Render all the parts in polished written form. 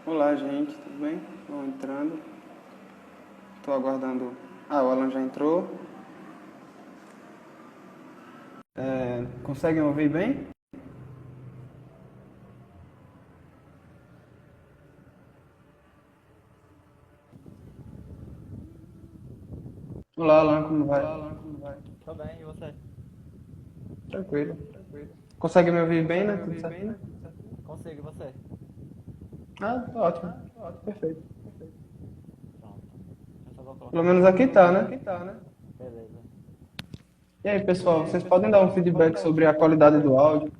Olá, gente, tudo bem? Vão entrando. Estou aguardando. Ah, o Alan já entrou. Conseguem ouvir bem? Olá, Alan, como vai? Tô bem, e você? Tranquilo. Consegue me ouvir bem, né? Tudo certo? Consigo, e você? Ah, ótimo. Perfeito. Pronto. Eu só vou colocar Pelo o menos aqui fone. tá, né? Beleza. E aí, pessoal, vocês podem dar um feedback sobre a qualidade do áudio?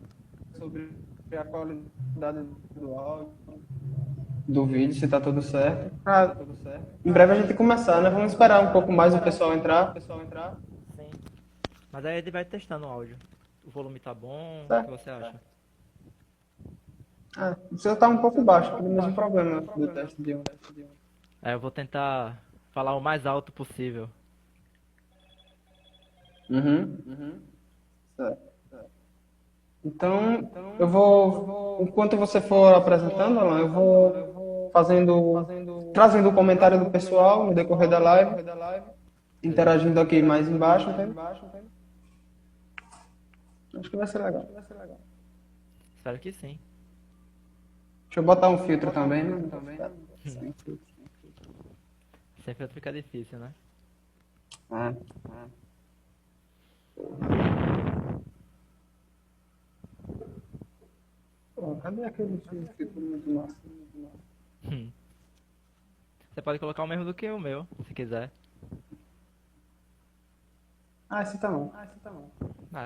Sobre a qualidade do áudio, do vídeo, se tá tudo certo. Em breve a gente começar, né? Vamos esperar um pouco mais o pessoal entrar. Sim. Mas aí ele vai testando o áudio. O volume tá bom? O que Certo? você acha? Ah, o seu tá um pouco baixo, pelo mesmo problema do teste de ontem. Eu vou tentar falar o mais alto possível. Certo. Então, eu vou, enquanto você for apresentando, Alan, eu vou trazendo o comentário do pessoal no decorrer da live, Beleza. interagindo aqui mais embaixo, entende? Acho que vai ser legal. Espero que sim. Deixa eu botar um filtro também, né? Sem filtro. Sempre fica difícil, né? Ah. Pô, cadê aquele filtro muito massa? Hum. Você pode colocar o mesmo do que o meu, se quiser. Ah, esse tá bom.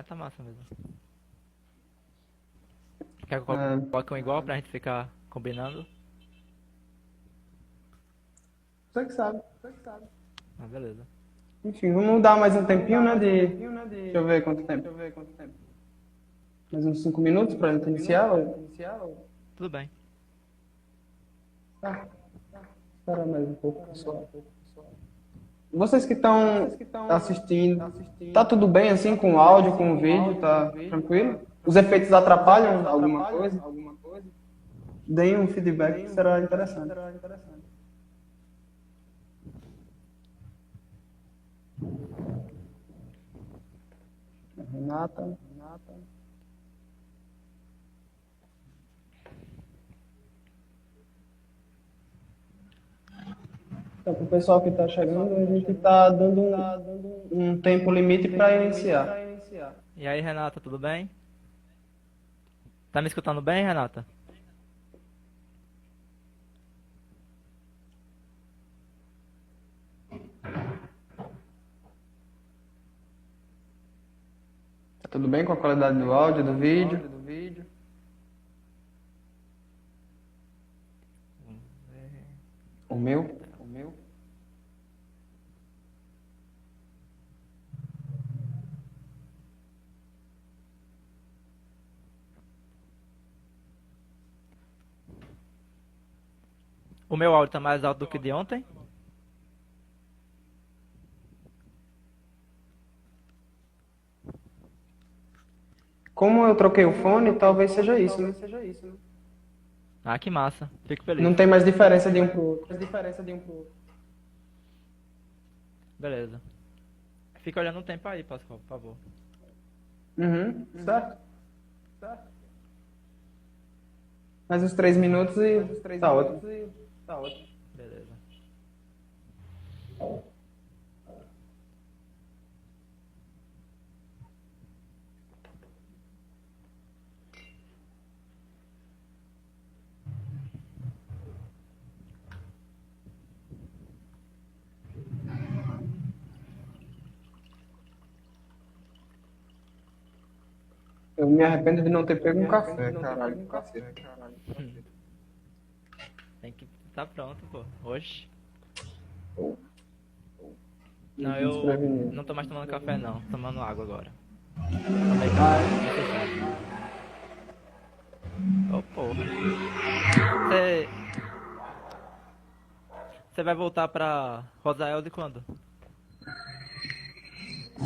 Tá massa mesmo. Quer que eu É, coloque um igual pra gente ficar combinando? você que sabe. Beleza. Enfim, vamos dar mais um tempinho, né? Deixa eu ver quanto tempo. Mais uns 5 minutos para a gente iniciar? Tudo bem. Tá, espera mais um pouco, pessoal. Vocês que estão assistindo, tá tudo bem assim com o áudio, com o vídeo? Tá tranquilo? Os efeitos atrapalham alguma coisa? Deem um feedback que será interessante. Renata. Então, para o pessoal que está chegando, a gente está dando um tempo limite para iniciar. E aí, Renata, tudo bem? Tá me escutando bem, Renata? Tá tudo bem com a qualidade do áudio, do vídeo? O meu? O meu áudio tá mais alto do que de ontem? Como eu troquei o fone, talvez seja isso, né? Ah, que massa. Fico feliz. Não tem mais diferença de um pro outro. Beleza. Fica olhando o tempo aí, Pascoal, por favor. Certo? Mais uns 3 minutos e tá ótimo. Beleza. Eu me arrependo de não ter pego um café, caralho. Tem que estar pronto, pô. Oxi. Não, eu não tô mais tomando café não. Tô tomando água agora. Tomei café necessário. Você vai voltar pra Rosaelde quando?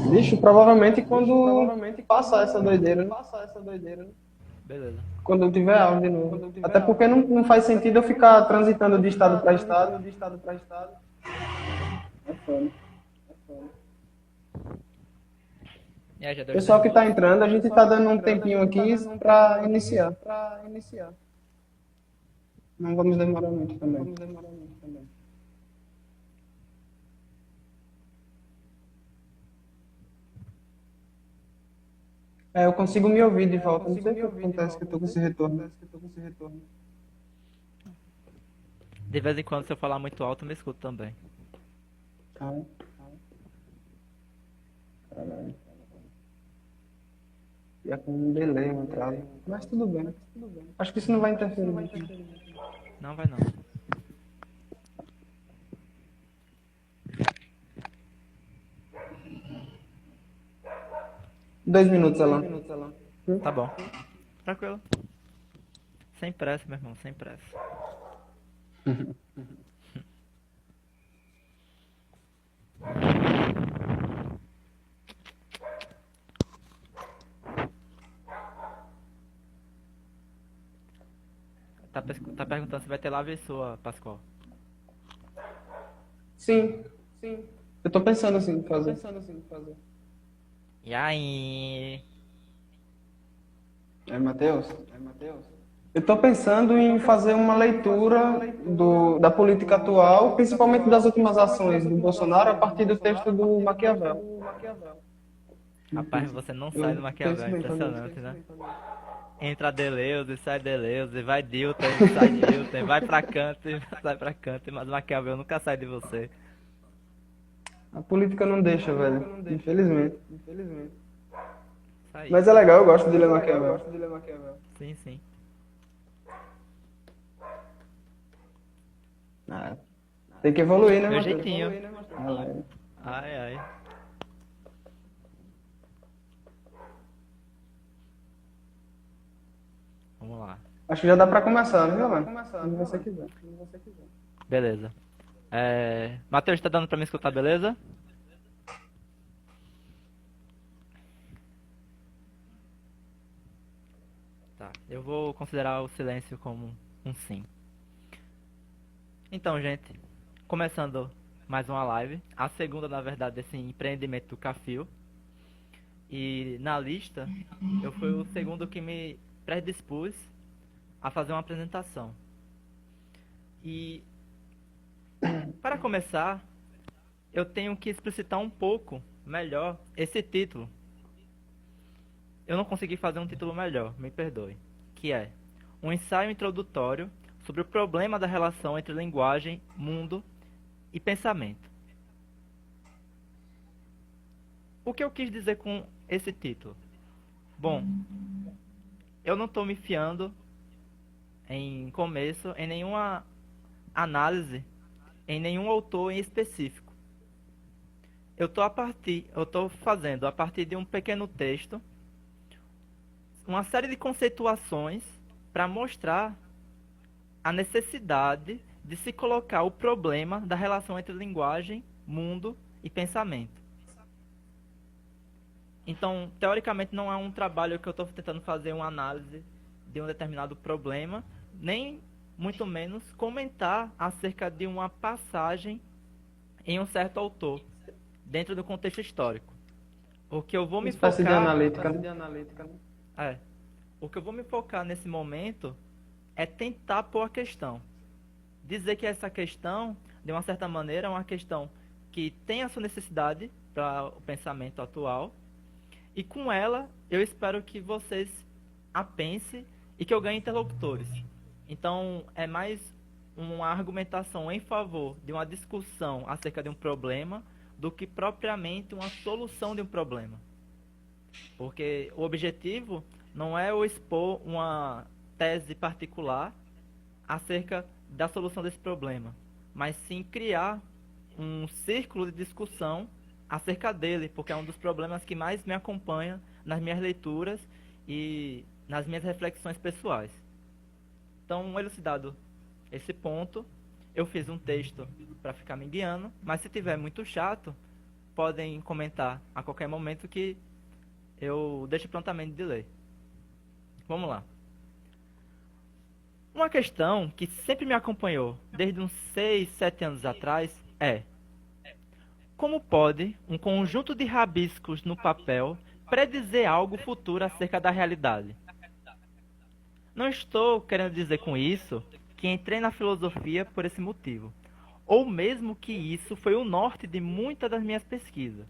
Bicho, provavelmente quando passar essa doideira, né? Beleza. Quando eu tiver aula de novo. Até porque não faz sentido eu ficar transitando de estado para estado. É foda. E aí, já deu Pessoal que está exercício? entrando, a gente está dando um tempinho aqui para iniciar. Não vamos demorar muito também. É, eu consigo me ouvir de volta. Não sei o que acontece que eu tô com esse retorno. De vez em quando, se eu falar muito alto, eu me escuto também. Ah, caralho. E é com um delay, um atraso. Mas tudo bem. Acho que isso não vai interferir muito. Não vai não. Dois minutos, Alan. Tá bom. Tranquilo. Sem pressa, meu irmão, sem pressa. Tá perguntando se vai ter live sua, Pascoal. Sim. Eu tô pensando assim em fazer. E aí? É, Matheus? Eu estou pensando em fazer uma leitura da política atual, principalmente das últimas ações do Bolsonaro, a partir do texto do Maquiavel. Rapaz, você não sai do Eu penso Maquiavel, é bem fazer impressionante, isso. né? Entra Deleuze, sai Deleuze, vai Dilton, sai Dilton, vai pra canto e sai pra canto, mas o Maquiavel nunca sai de você. A política não deixa, velho. Infelizmente. Isso aí. Mas é legal, eu gosto de ler Maquiavel. Sim, sim. Ah, tem que evoluir, né, Meu Matheus? jeitinho. Ah, lá, é. Ai, ai. Vamos lá. Acho que já dá pra começar, viu, mano? Como você quiser. Beleza. Matheus, tá dando pra me escutar, beleza? Tá. Eu vou considerar o silêncio como um sim. Então, gente, começando mais uma live. A segunda, na verdade, desse empreendimento do Cafio. E na lista, eu fui o segundo que me predispus a fazer uma apresentação. E para começar, eu tenho que explicitar um pouco melhor esse título. Eu não consegui fazer um título melhor, me perdoe. Que é um ensaio introdutório sobre o problema da relação entre linguagem, mundo e pensamento. O que eu quis dizer com esse título? Bom, eu não estou me fiando em começo em nenhuma análise em nenhum autor em específico. Eu estou fazendo a partir de um pequeno texto uma série de conceituações para mostrar a necessidade de se colocar o problema da relação entre linguagem, mundo e pensamento. Então, teoricamente, não é um trabalho que eu estou tentando fazer uma análise de um determinado problema, nem muito menos comentar acerca de uma passagem em um certo autor, dentro do contexto histórico. O que eu vou me Espécie de focar... analítica. O que eu vou me focar nesse momento é tentar pôr a questão. Dizer que essa questão, de uma certa maneira, é uma questão que tem a sua necessidade para o pensamento atual. E com ela, eu espero que vocês a pensem e que eu ganhe interlocutores. Então, é mais uma argumentação em favor de uma discussão acerca de um problema do que propriamente uma solução de um problema. Porque o objetivo não é eu expor uma tese particular acerca da solução desse problema, mas sim criar um círculo de discussão acerca dele, porque é um dos problemas que mais me acompanha nas minhas leituras e nas minhas reflexões pessoais. Então, elucidado esse ponto, Eu fiz um texto para ficar me guiando, mas se tiver muito chato, podem comentar a qualquer momento que eu deixo prontamente de ler. Vamos lá. Uma questão que sempre me acompanhou desde uns 6, 7 anos atrás é: como pode um conjunto de rabiscos no papel predizer algo futuro acerca da realidade? Não estou querendo dizer com isso que entrei na filosofia por esse motivo, ou mesmo que isso foi o norte de muitas das minhas pesquisas.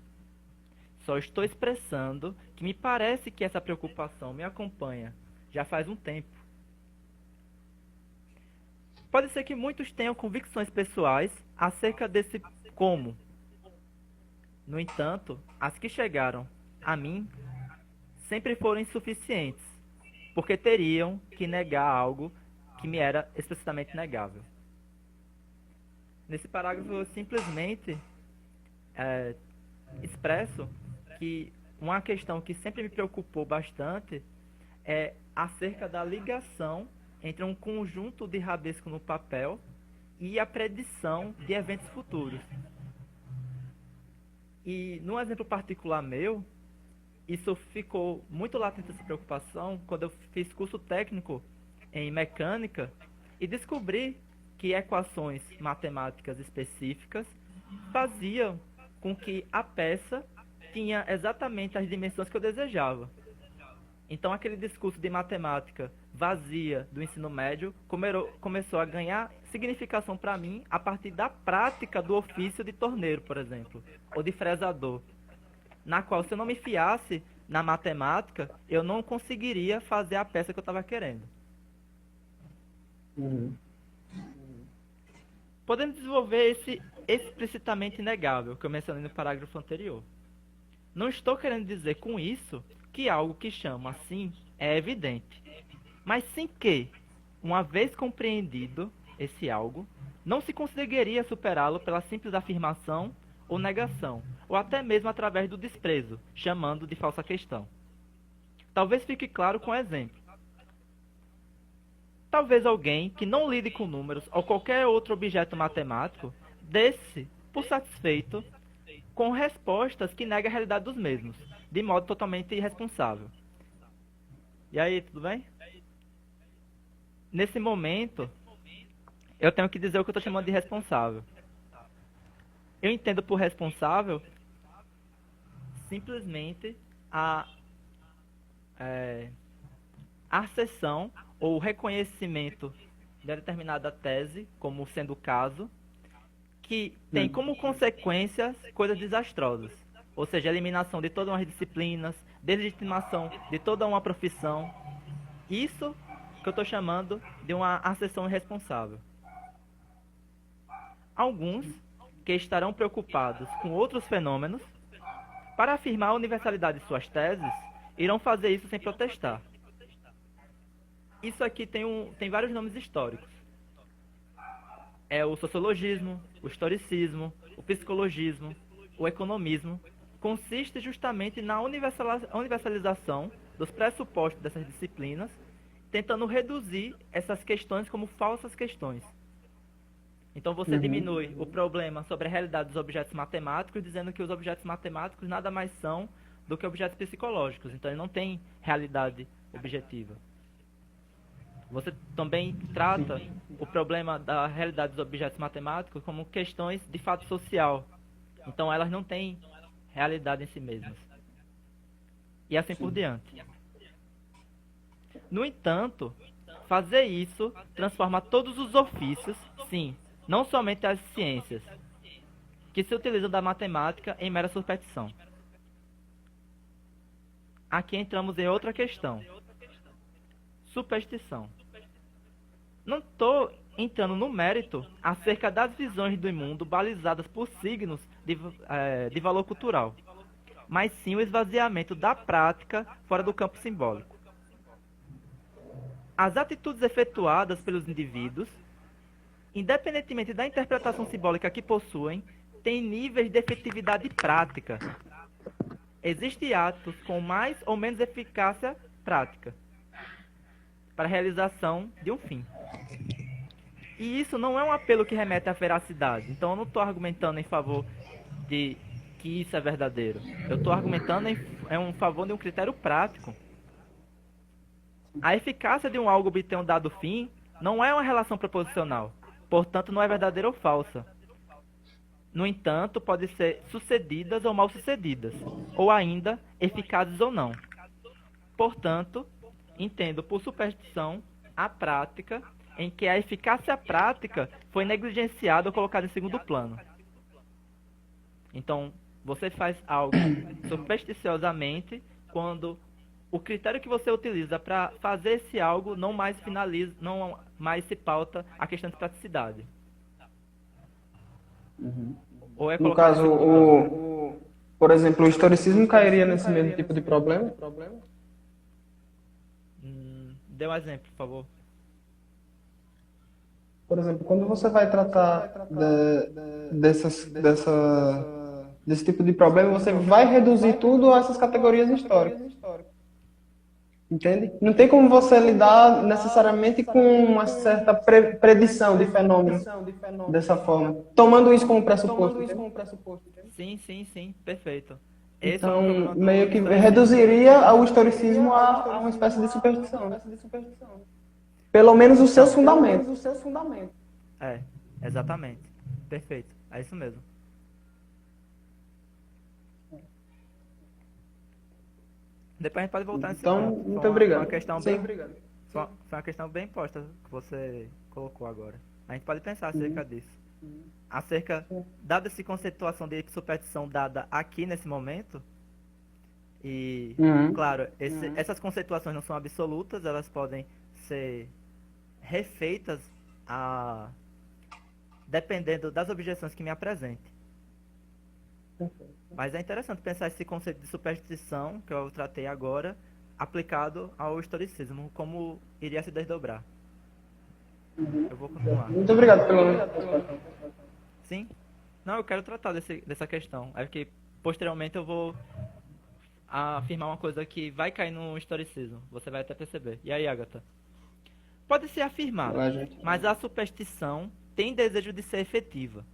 Só estou expressando que me parece que essa preocupação me acompanha já faz um tempo. Pode ser que muitos tenham convicções pessoais acerca desse como. No entanto, as que chegaram a mim sempre foram insuficientes, porque teriam que negar algo que me era explicitamente negável. Nesse parágrafo eu simplesmente expresso que uma questão que sempre me preocupou bastante é acerca da ligação entre um conjunto de rabisco no papel e a predição de eventos futuros. E num exemplo particular meu, isso ficou muito latente, essa preocupação, quando eu fiz curso técnico em mecânica e descobri que equações matemáticas específicas faziam com que a peça tinha exatamente as dimensões que eu desejava. Então aquele discurso de matemática vazia do ensino médio começou a ganhar significação para mim a partir da prática do ofício de torneiro, por exemplo, ou de fresador, na qual, se eu não me fiasse na matemática, eu não conseguiria fazer a peça que eu estava querendo. Podemos desenvolver esse explicitamente negável que eu mencionei no parágrafo anterior. Não estou querendo dizer com isso que algo que chamo assim é evidente, mas sim que, uma vez compreendido esse algo, não se conseguiria superá-lo pela simples afirmação ou negação, ou até mesmo através do desprezo, chamando de falsa questão. Talvez fique claro com exemplo. Talvez alguém que não lide com números ou qualquer outro objeto matemático desse por satisfeito com respostas que negam a realidade dos mesmos, de modo totalmente irresponsável. E aí, tudo bem? Nesse momento, eu tenho que dizer o que eu estou chamando de responsável. Eu entendo por responsável simplesmente a acessão ou reconhecimento de determinada tese, como sendo o caso, que tem como consequências coisas desastrosas. Ou seja, a eliminação de todas as disciplinas, deslegitimação de toda uma profissão. Isso que eu estou chamando de uma acessão irresponsável. Alguns que estarão preocupados com outros fenômenos, para afirmar a universalidade de suas teses, irão fazer isso sem protestar. Isso aqui tem vários nomes históricos. É o sociologismo, o historicismo, o psicologismo, o economismo. Consiste justamente na universalização dos pressupostos dessas disciplinas, tentando reduzir essas questões como falsas questões. Então você diminui o problema sobre a realidade dos objetos matemáticos, dizendo que os objetos matemáticos nada mais são do que objetos psicológicos. Então ele não tem realidade objetiva. Você também trata o problema da realidade dos objetos matemáticos como questões de fato social. Então elas não têm realidade em si mesmas. E assim por diante. No entanto, fazer isso transforma todos os ofícios, sim, não somente as ciências, que se utilizam da matemática em mera superstição. Aqui entramos em outra questão. Superstição. Não estou entrando no mérito acerca das visões do mundo balizadas por signos de valor cultural, mas sim o esvaziamento da prática fora do campo simbólico. As atitudes efetuadas pelos indivíduos, independentemente da interpretação simbólica que possuem, têm níveis de efetividade prática. Existem atos com mais ou menos eficácia prática para a realização de um fim. E isso não é um apelo que remete à veracidade. Então eu não estou argumentando em favor de que isso é verdadeiro. Eu estou argumentando em um favor de um critério prático. A eficácia de um algo obter um dado fim não é uma relação proposicional. Portanto, não é verdadeira ou falsa. No entanto, pode ser sucedidas ou mal sucedidas, ou ainda eficazes ou não. Portanto, entendo por superstição a prática em que a eficácia prática foi negligenciada ou colocada em segundo plano. Então, você faz algo supersticiosamente quando o critério que você utiliza para fazer esse algo não mais finaliza, não mais se pauta a questão de praticidade. Ou é No colocado em caso, segundo plano. por exemplo, o historicismo cairia nesse mesmo tipo de problema? Dê um exemplo, por favor. Por exemplo, quando você vai tratar desse tipo de problema, você vai reduzir tudo a essas categorias históricas. Entende? Não tem como você lidar necessariamente com uma certa predição de fenômeno dessa forma, tomando isso como pressuposto. Entende? Sim, sim, sim, perfeito. Esse é o Então, problema do meio que historicismo. reduziria o historicismo a uma espécie de superstição, né? Pelo menos os seus fundamentos. É, exatamente. Perfeito. É isso mesmo. Depois a gente pode voltar nesse Então, ponto. muito Foi obrigado. uma questão Sim. foi uma questão bem posta que você colocou agora. A gente pode pensar acerca disso. Acerca, dada essa conceituação de superstição dada aqui nesse momento, e, claro, essas conceituações não são absolutas, elas podem ser refeitas dependendo das objeções que me apresente. Mas é interessante pensar esse conceito de superstição, que eu tratei agora, aplicado ao historicismo, como iria se desdobrar. Eu vou continuar. Muito obrigado pelo. Sim? Não, eu quero tratar dessa questão. É que posteriormente eu vou afirmar uma coisa que vai cair no historicismo. Você vai até perceber. E aí, Agatha? Pode se afirmar, mas a superstição tem desejo de ser efetiva.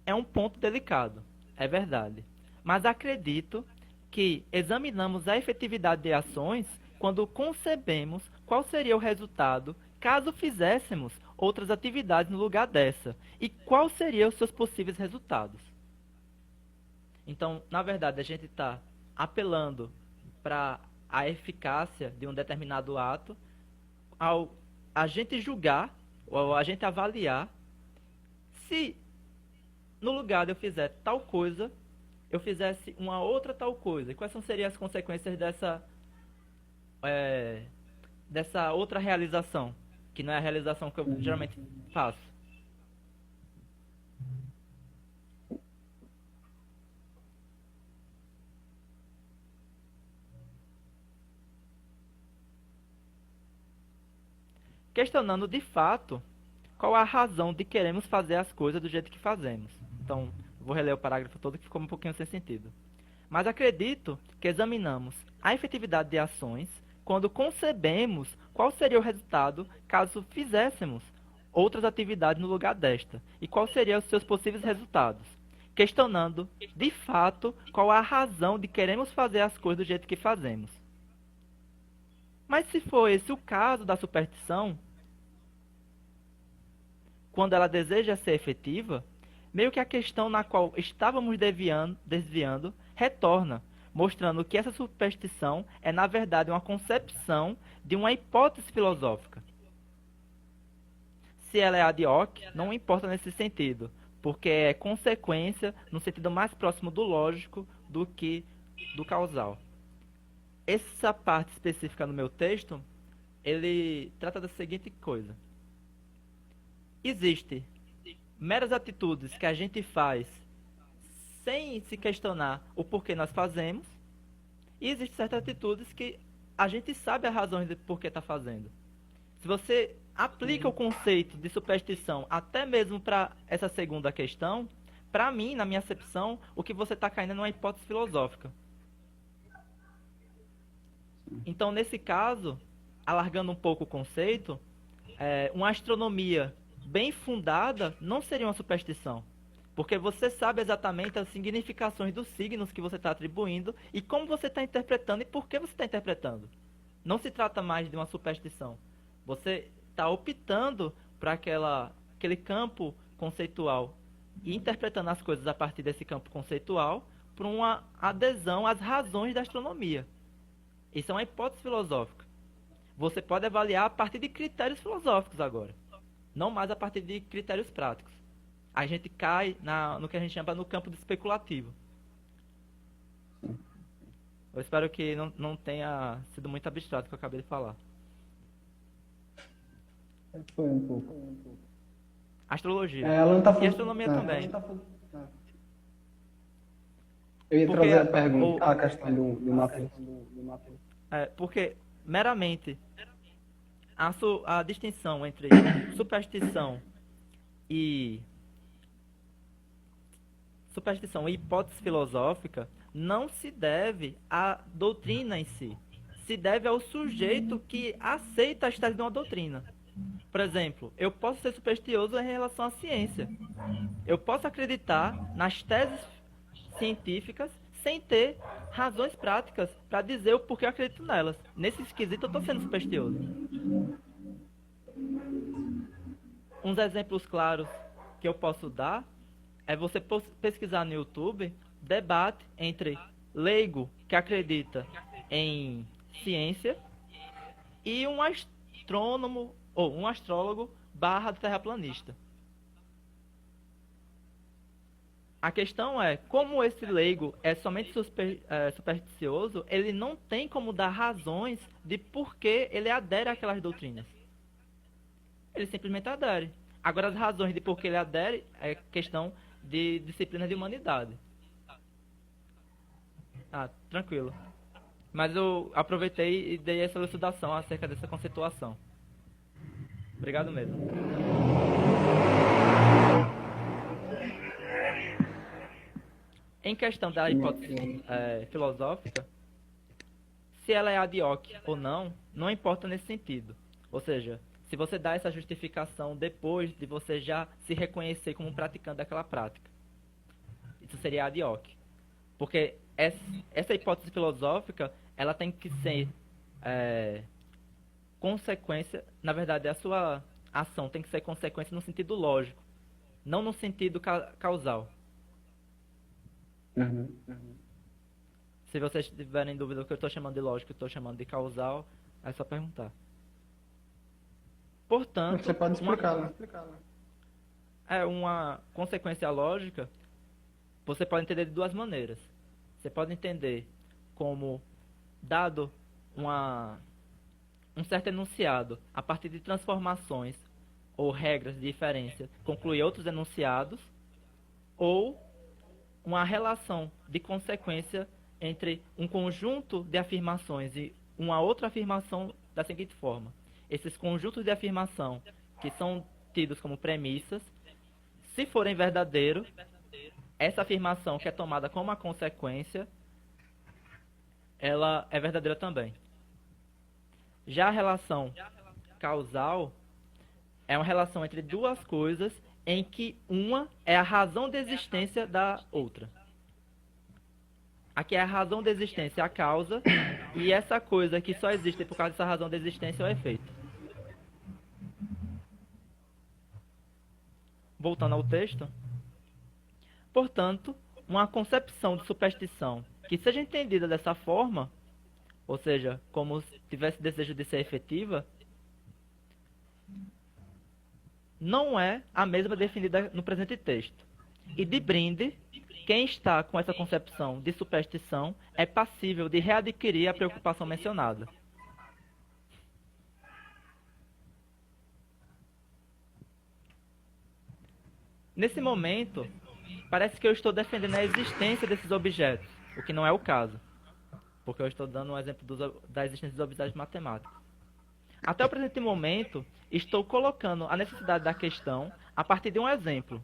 É um ponto delicado, é verdade. Mas acredito que examinamos a efetividade de ações quando concebemos qual seria o resultado caso fizéssemos outras atividades no lugar dessa e quais seriam os seus possíveis resultados. Então, na verdade, a gente está apelando para a eficácia de um determinado ato ao a gente julgar ou a gente avaliar se no lugar de eu fizer tal coisa, eu fizesse uma outra tal coisa. E quais seriam as consequências dessa outra realização, que não é a realização que eu geralmente faço. Questionando de fato qual a razão de queremos fazer as coisas do jeito que fazemos. Então, vou reler o parágrafo todo que ficou um pouquinho sem sentido. Mas acredito que examinamos a efetividade de ações quando concebemos qual seria o resultado caso fizéssemos outras atividades no lugar desta e quais seriam os seus possíveis resultados, questionando de fato qual a razão de queremos fazer as coisas do jeito que fazemos. Mas se for esse o caso da superstição, quando ela deseja ser efetiva, meio que a questão na qual estávamos desviando retorna, mostrando que essa superstição é, na verdade, uma concepção de uma hipótese filosófica. Se ela é ad hoc, não importa nesse sentido, porque é consequência no sentido mais próximo do lógico do que do causal. Essa parte específica no meu texto, ele trata da seguinte coisa. Existem meras atitudes que a gente faz sem se questionar o porquê nós fazemos, e existem certas atitudes que a gente sabe a razão de por que está fazendo. Se você aplica o conceito de superstição até mesmo para essa segunda questão, para mim, na minha acepção, o que você está caindo é numa hipótese filosófica. Então, nesse caso, alargando um pouco o conceito, uma astronomia bem fundada não seria uma superstição. Porque você sabe exatamente as significações dos signos que você está atribuindo e como você está interpretando e por que você está interpretando. Não se trata mais de uma superstição. Você está optando para aquele campo conceitual e interpretando as coisas a partir desse campo conceitual por uma adesão às razões da astronomia. Isso é uma hipótese filosófica. Você pode avaliar a partir de critérios filosóficos agora, não mais a partir de critérios práticos. A gente cai no que a gente chama no campo do especulativo. Eu espero que não tenha sido muito abstrato o que eu acabei de falar. Foi um pouco. Astrologia. Ela não tá E astronomia também. Eu ia Porque trazer a pergunta, a questão do mapa. Porque, meramente, a distinção entre superstição e hipótese filosófica não se deve à doutrina em si. Se deve ao sujeito que aceita as teses de uma doutrina. Por exemplo, eu posso ser supersticioso em relação à ciência. Eu posso acreditar nas teses científicas sem ter razões práticas para dizer o porquê eu acredito nelas. Nesse esquisito eu estou sendo supersticioso. Uns exemplos claros que eu posso dar é você pesquisar no YouTube debate entre leigo que acredita em ciência e um astrônomo ou um astrólogo / terraplanista. A questão é, como esse leigo é somente supersticioso, ele não tem como dar razões de por que ele adere àquelas doutrinas. Ele simplesmente adere. Agora, as razões de por que ele adere é questão de disciplina de humanidade. Tranquilo. Mas eu aproveitei e dei essa elucidação acerca dessa conceituação. Obrigado mesmo. Em questão da hipótese filosófica, se ela é ad hoc ou não importa nesse sentido. Ou seja, se você dá essa justificação depois de você já se reconhecer como praticante daquela prática. Isso seria ad hoc. Porque essa hipótese filosófica, ela tem que ser consequência, na verdade, a sua ação tem que ser consequência no sentido lógico, não no sentido causal. Se vocês tiverem dúvida do que eu estou chamando de lógico e estou chamando de causal, é só perguntar. Portanto, você pode explicar. Uma consequência lógica, você pode entender de duas maneiras. Você pode entender como dado um certo enunciado a partir de transformações ou regras de inferência concluir outros enunciados, ou uma relação de consequência entre um conjunto de afirmações e uma outra afirmação da seguinte forma. Esses conjuntos de afirmação que são tidos como premissas, se forem verdadeiros, essa afirmação que é tomada como uma consequência, ela é verdadeira também. Já a relação causal é uma relação entre duas coisas em que uma é a razão de existência da outra. Aqui é a razão de existência, a causa, e essa coisa que só existe por causa dessa razão de existência é o efeito. Voltando ao texto. Portanto, uma concepção de superstição que seja entendida dessa forma, ou seja, como se tivesse desejo de ser efetiva, não é a mesma definida no presente texto. E de brinde, quem está com essa concepção de superstição é passível de readquirir a preocupação mencionada. Nesse momento, parece que eu estou defendendo a existência desses objetos, o que não é o caso, porque eu estou dando um exemplo da existência dos objetos matemáticos. Até o presente momento, estou colocando a necessidade da questão a partir de um exemplo.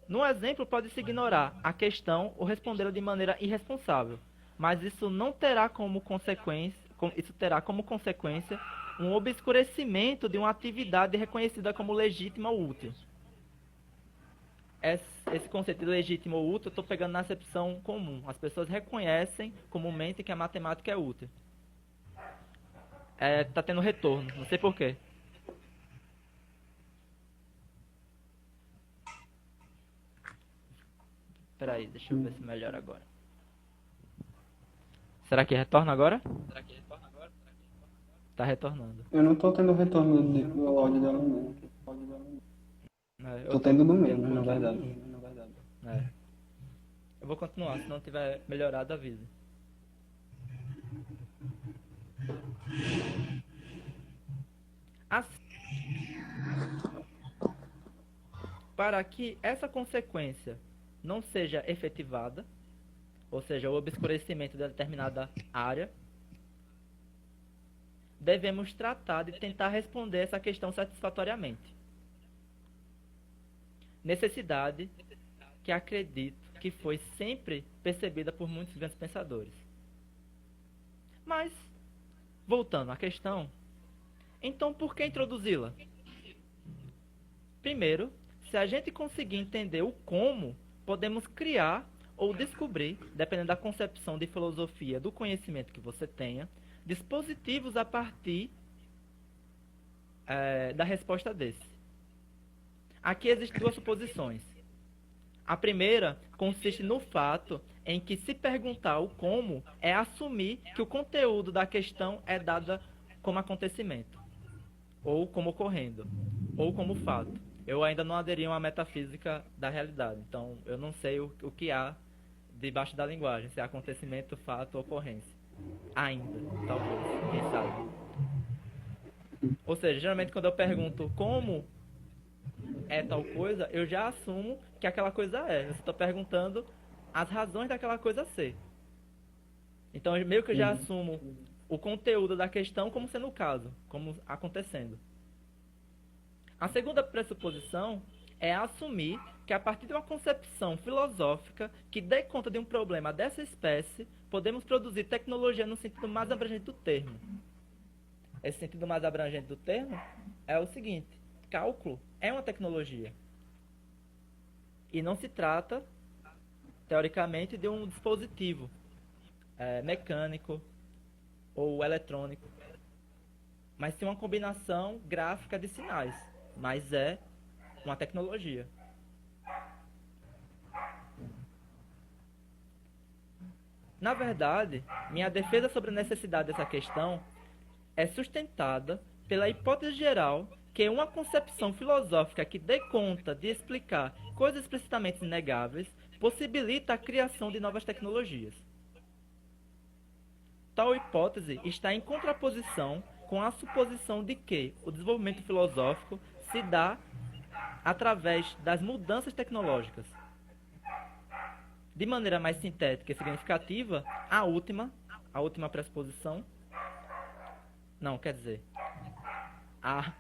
No exemplo, pode-se ignorar a questão ou respondê-la de maneira irresponsável, mas isso não terá como consequência, um obscurecimento de uma atividade reconhecida como legítima ou útil. Esse conceito de legítimo ou útil eu estou pegando na acepção comum. As pessoas reconhecem comumente que a matemática é útil. Tá tendo retorno, não sei porquê. Espera aí, deixa eu ver se melhora agora. Será que retorna agora? Tá retornando. Eu não tô tendo retorno do áudio dela, não. Tô tendo do meu, né, na verdade. Eu vou continuar, se não tiver melhorado, avise. Assim, para que essa consequência não seja efetivada, ou seja, o obscurecimento de determinada área, devemos tratar de tentar responder essa questão satisfatoriamente. Necessidade que acredito que foi sempre percebida por muitos grandes pensadores. Mas, voltando à questão, então por que introduzi-la? Primeiro, se a gente conseguir entender o como, podemos criar ou descobrir, dependendo da concepção de filosofia do conhecimento que você tenha, dispositivos a partir da resposta desse. Aqui existem duas suposições. A primeira consiste no fato em que se perguntar o como é assumir que o conteúdo da questão é dado como acontecimento, ou como ocorrendo, ou como fato. Eu ainda não aderi a uma metafísica da realidade, então eu não sei o que há debaixo da linguagem, se é acontecimento, fato ou ocorrência. Ainda, talvez, quem sabe. Ou seja, geralmente quando eu pergunto como é tal coisa, eu já assumo que aquela coisa é. Eu estou perguntando as razões daquela coisa ser. Então, meio que eu já assumo o conteúdo da questão como sendo o caso, como acontecendo. A segunda pressuposição é assumir que a partir de uma concepção filosófica que dê conta de um problema dessa espécie, podemos produzir tecnologia no sentido mais abrangente do termo. Esse sentido mais abrangente do termo é o seguinte: cálculo é uma tecnologia. E não se trata, teoricamente, de um dispositivo mecânico ou eletrônico, mas sim uma combinação gráfica de sinais. Mas é uma tecnologia. Na verdade, minha defesa sobre a necessidade dessa questão é sustentada pela hipótese geral que uma concepção filosófica que dê conta de explicar coisas explicitamente inegáveis possibilita a criação de novas tecnologias. Tal hipótese está em contraposição com a suposição de que o desenvolvimento filosófico se dá através das mudanças tecnológicas. De maneira mais sintética e significativa, a última pressuposição, não, quer dizer, a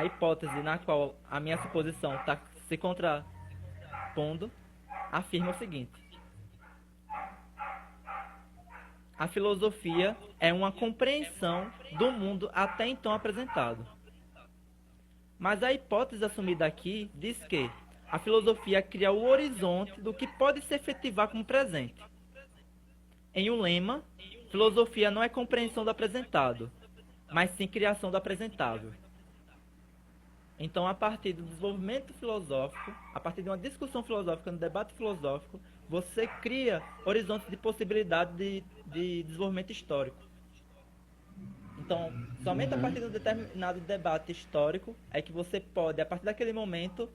hipótese na qual a minha suposição está se contrapondo, afirma o seguinte: a filosofia é uma compreensão do mundo até então apresentado. Mas a hipótese assumida aqui diz que a filosofia cria o horizonte do que pode se efetivar como presente. Em um lema, filosofia não é compreensão do apresentado, mas sim criação do apresentável. Então, a partir do desenvolvimento filosófico, a partir de uma discussão filosófica, no debate filosófico, você cria horizontes de possibilidade de desenvolvimento histórico. Então, somente a partir de um determinado debate histórico é que você pode, a partir daquele momento,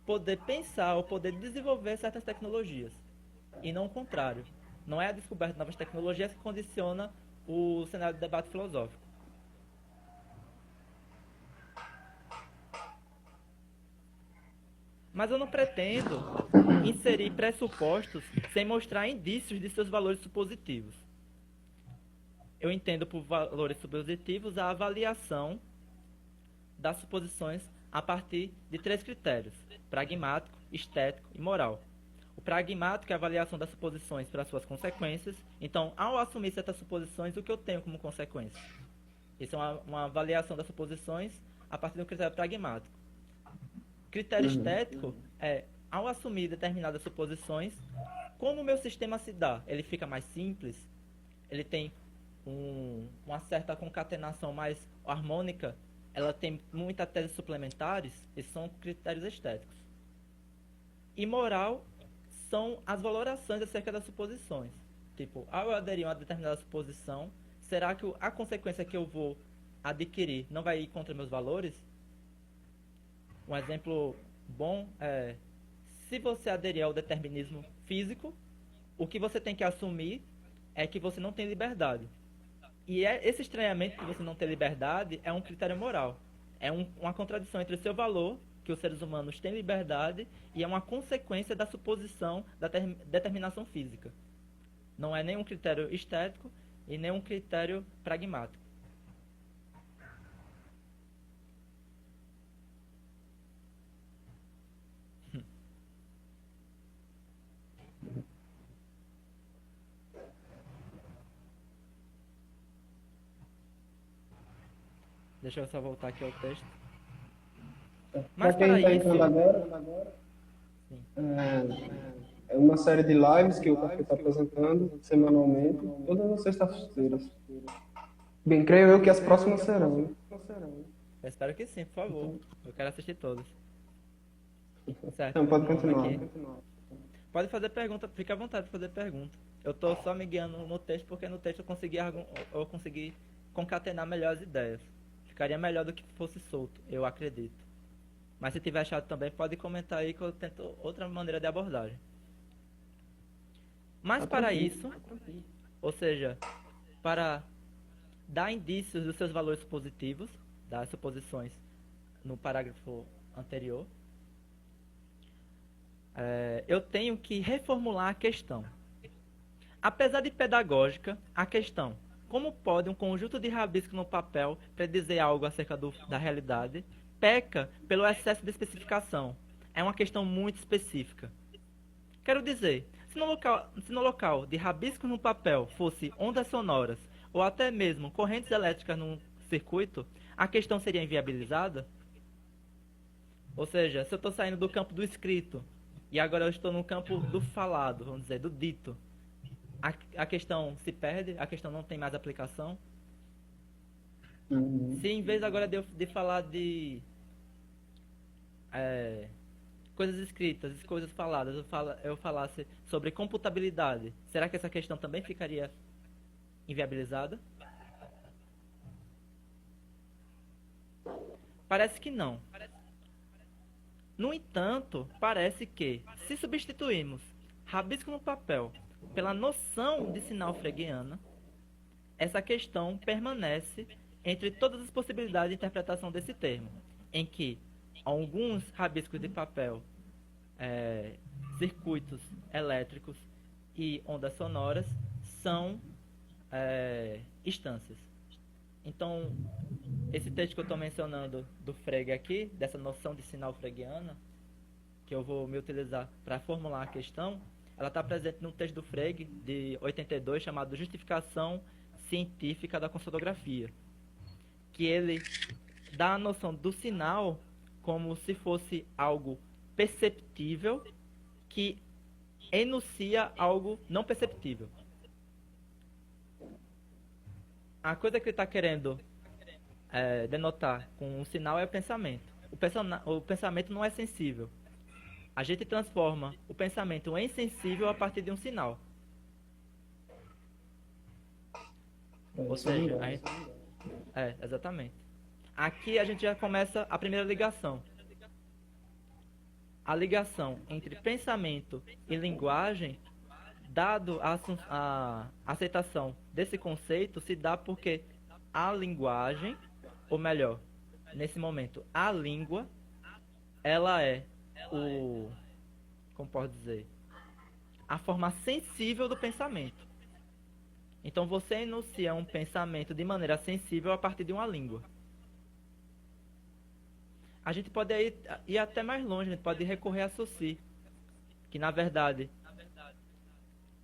poder pensar ou poder desenvolver certas tecnologias. E não o contrário. Não é a descoberta de novas tecnologias que condiciona o cenário de debate filosófico. Mas eu não pretendo inserir pressupostos sem mostrar indícios de seus valores supositivos. Eu entendo por valores supositivos a avaliação das suposições a partir de 3 critérios: pragmático, estético e moral. O pragmático é a avaliação das suposições para suas consequências. Então, ao assumir certas suposições, o que eu tenho como consequência? Isso é uma avaliação das suposições a partir de um critério pragmático. Critério Uhum. estético é, ao assumir determinadas suposições, como o meu sistema se dá? Ele fica mais simples? Ele tem uma certa concatenação mais harmônica? Ela tem muitas teses suplementares? Esses são critérios estéticos. E moral são as valorações acerca das suposições. Tipo, ao eu aderir a uma determinada suposição, será que a consequência que eu vou adquirir não vai ir contra meus valores? Um exemplo bom é, se você aderir ao determinismo físico, o que você tem que assumir é que você não tem liberdade. E esse estranhamento que você não tem liberdade é um critério moral. É uma contradição entre o seu valor, que os seres humanos têm liberdade, e é uma consequência da suposição da determinação física. Não é nenhum critério estético e nenhum critério pragmático. Deixa eu só voltar aqui ao texto. Para Mas quem para está isso, entrando agora, sim, é uma série de lives que o Café está apresentando semanalmente, todas as sextas-feiras. Bem, creio eu que as próximas serão, né? eu espero que sim, por favor. Eu quero assistir todos. Certo, Então, pode continuando continuar. aqui. Pode fazer pergunta, fica à vontade de fazer pergunta. Eu tô só me guiando no texto porque no texto eu consegui concatenar melhor as ideias. Ficaria melhor do que fosse solto, eu acredito. Mas se tiver chato também, pode comentar aí que eu tento outra maneira de abordagem. Mas Tá para tranquilo. isso, ou seja, para dar indícios dos seus valores positivos, das suposições no parágrafo anterior, eu tenho que reformular a questão. Apesar de pedagógica, a questão: como pode um conjunto de rabiscos no papel predizer algo acerca da realidade? Peca pelo excesso de especificação. É uma questão muito específica. Quero dizer, se no local de rabiscos no papel fosse ondas sonoras ou até mesmo correntes elétricas num circuito, a questão seria inviabilizada? Ou seja, se eu estou saindo do campo do escrito e agora eu estou no campo do falado, vamos dizer, do dito, a questão se perde, a questão não tem mais aplicação. Uhum. Se em vez agora de falar de é, coisas escritas, coisas faladas, eu falasse sobre computabilidade, será que essa questão também ficaria inviabilizada? Parece que não. No entanto, parece que, se substituirmos rabisco no papel pela noção de sinal freguiana, essa questão permanece entre todas as possibilidades de interpretação desse termo, em que alguns rabiscos de papel, é, circuitos elétricos e ondas sonoras são instâncias. Então, esse texto que eu estou mencionando do Frege aqui, dessa noção de sinal freguiana, que eu vou me utilizar para formular a questão, ela está presente num texto do Frege, de 82, chamado Justificação Científica da Consonografia, que ele dá a noção do sinal como se fosse algo perceptível que enuncia algo não perceptível. A coisa que ele está querendo denotar com o sinal é o pensamento. O pensamento não é sensível. A gente transforma o pensamento em sensível a partir de um sinal. Ou Isso é seja, verdade. exatamente. Aqui a gente já começa a primeira ligação. A ligação entre pensamento e linguagem, dado a aceitação desse conceito, se dá porque a linguagem, ou melhor, nesse momento, a língua, ela é como posso dizer, a forma sensível do pensamento. Então você enuncia um pensamento de maneira sensível a partir de uma língua. A gente pode ir até mais longe, a gente pode recorrer a Saussure, que na verdade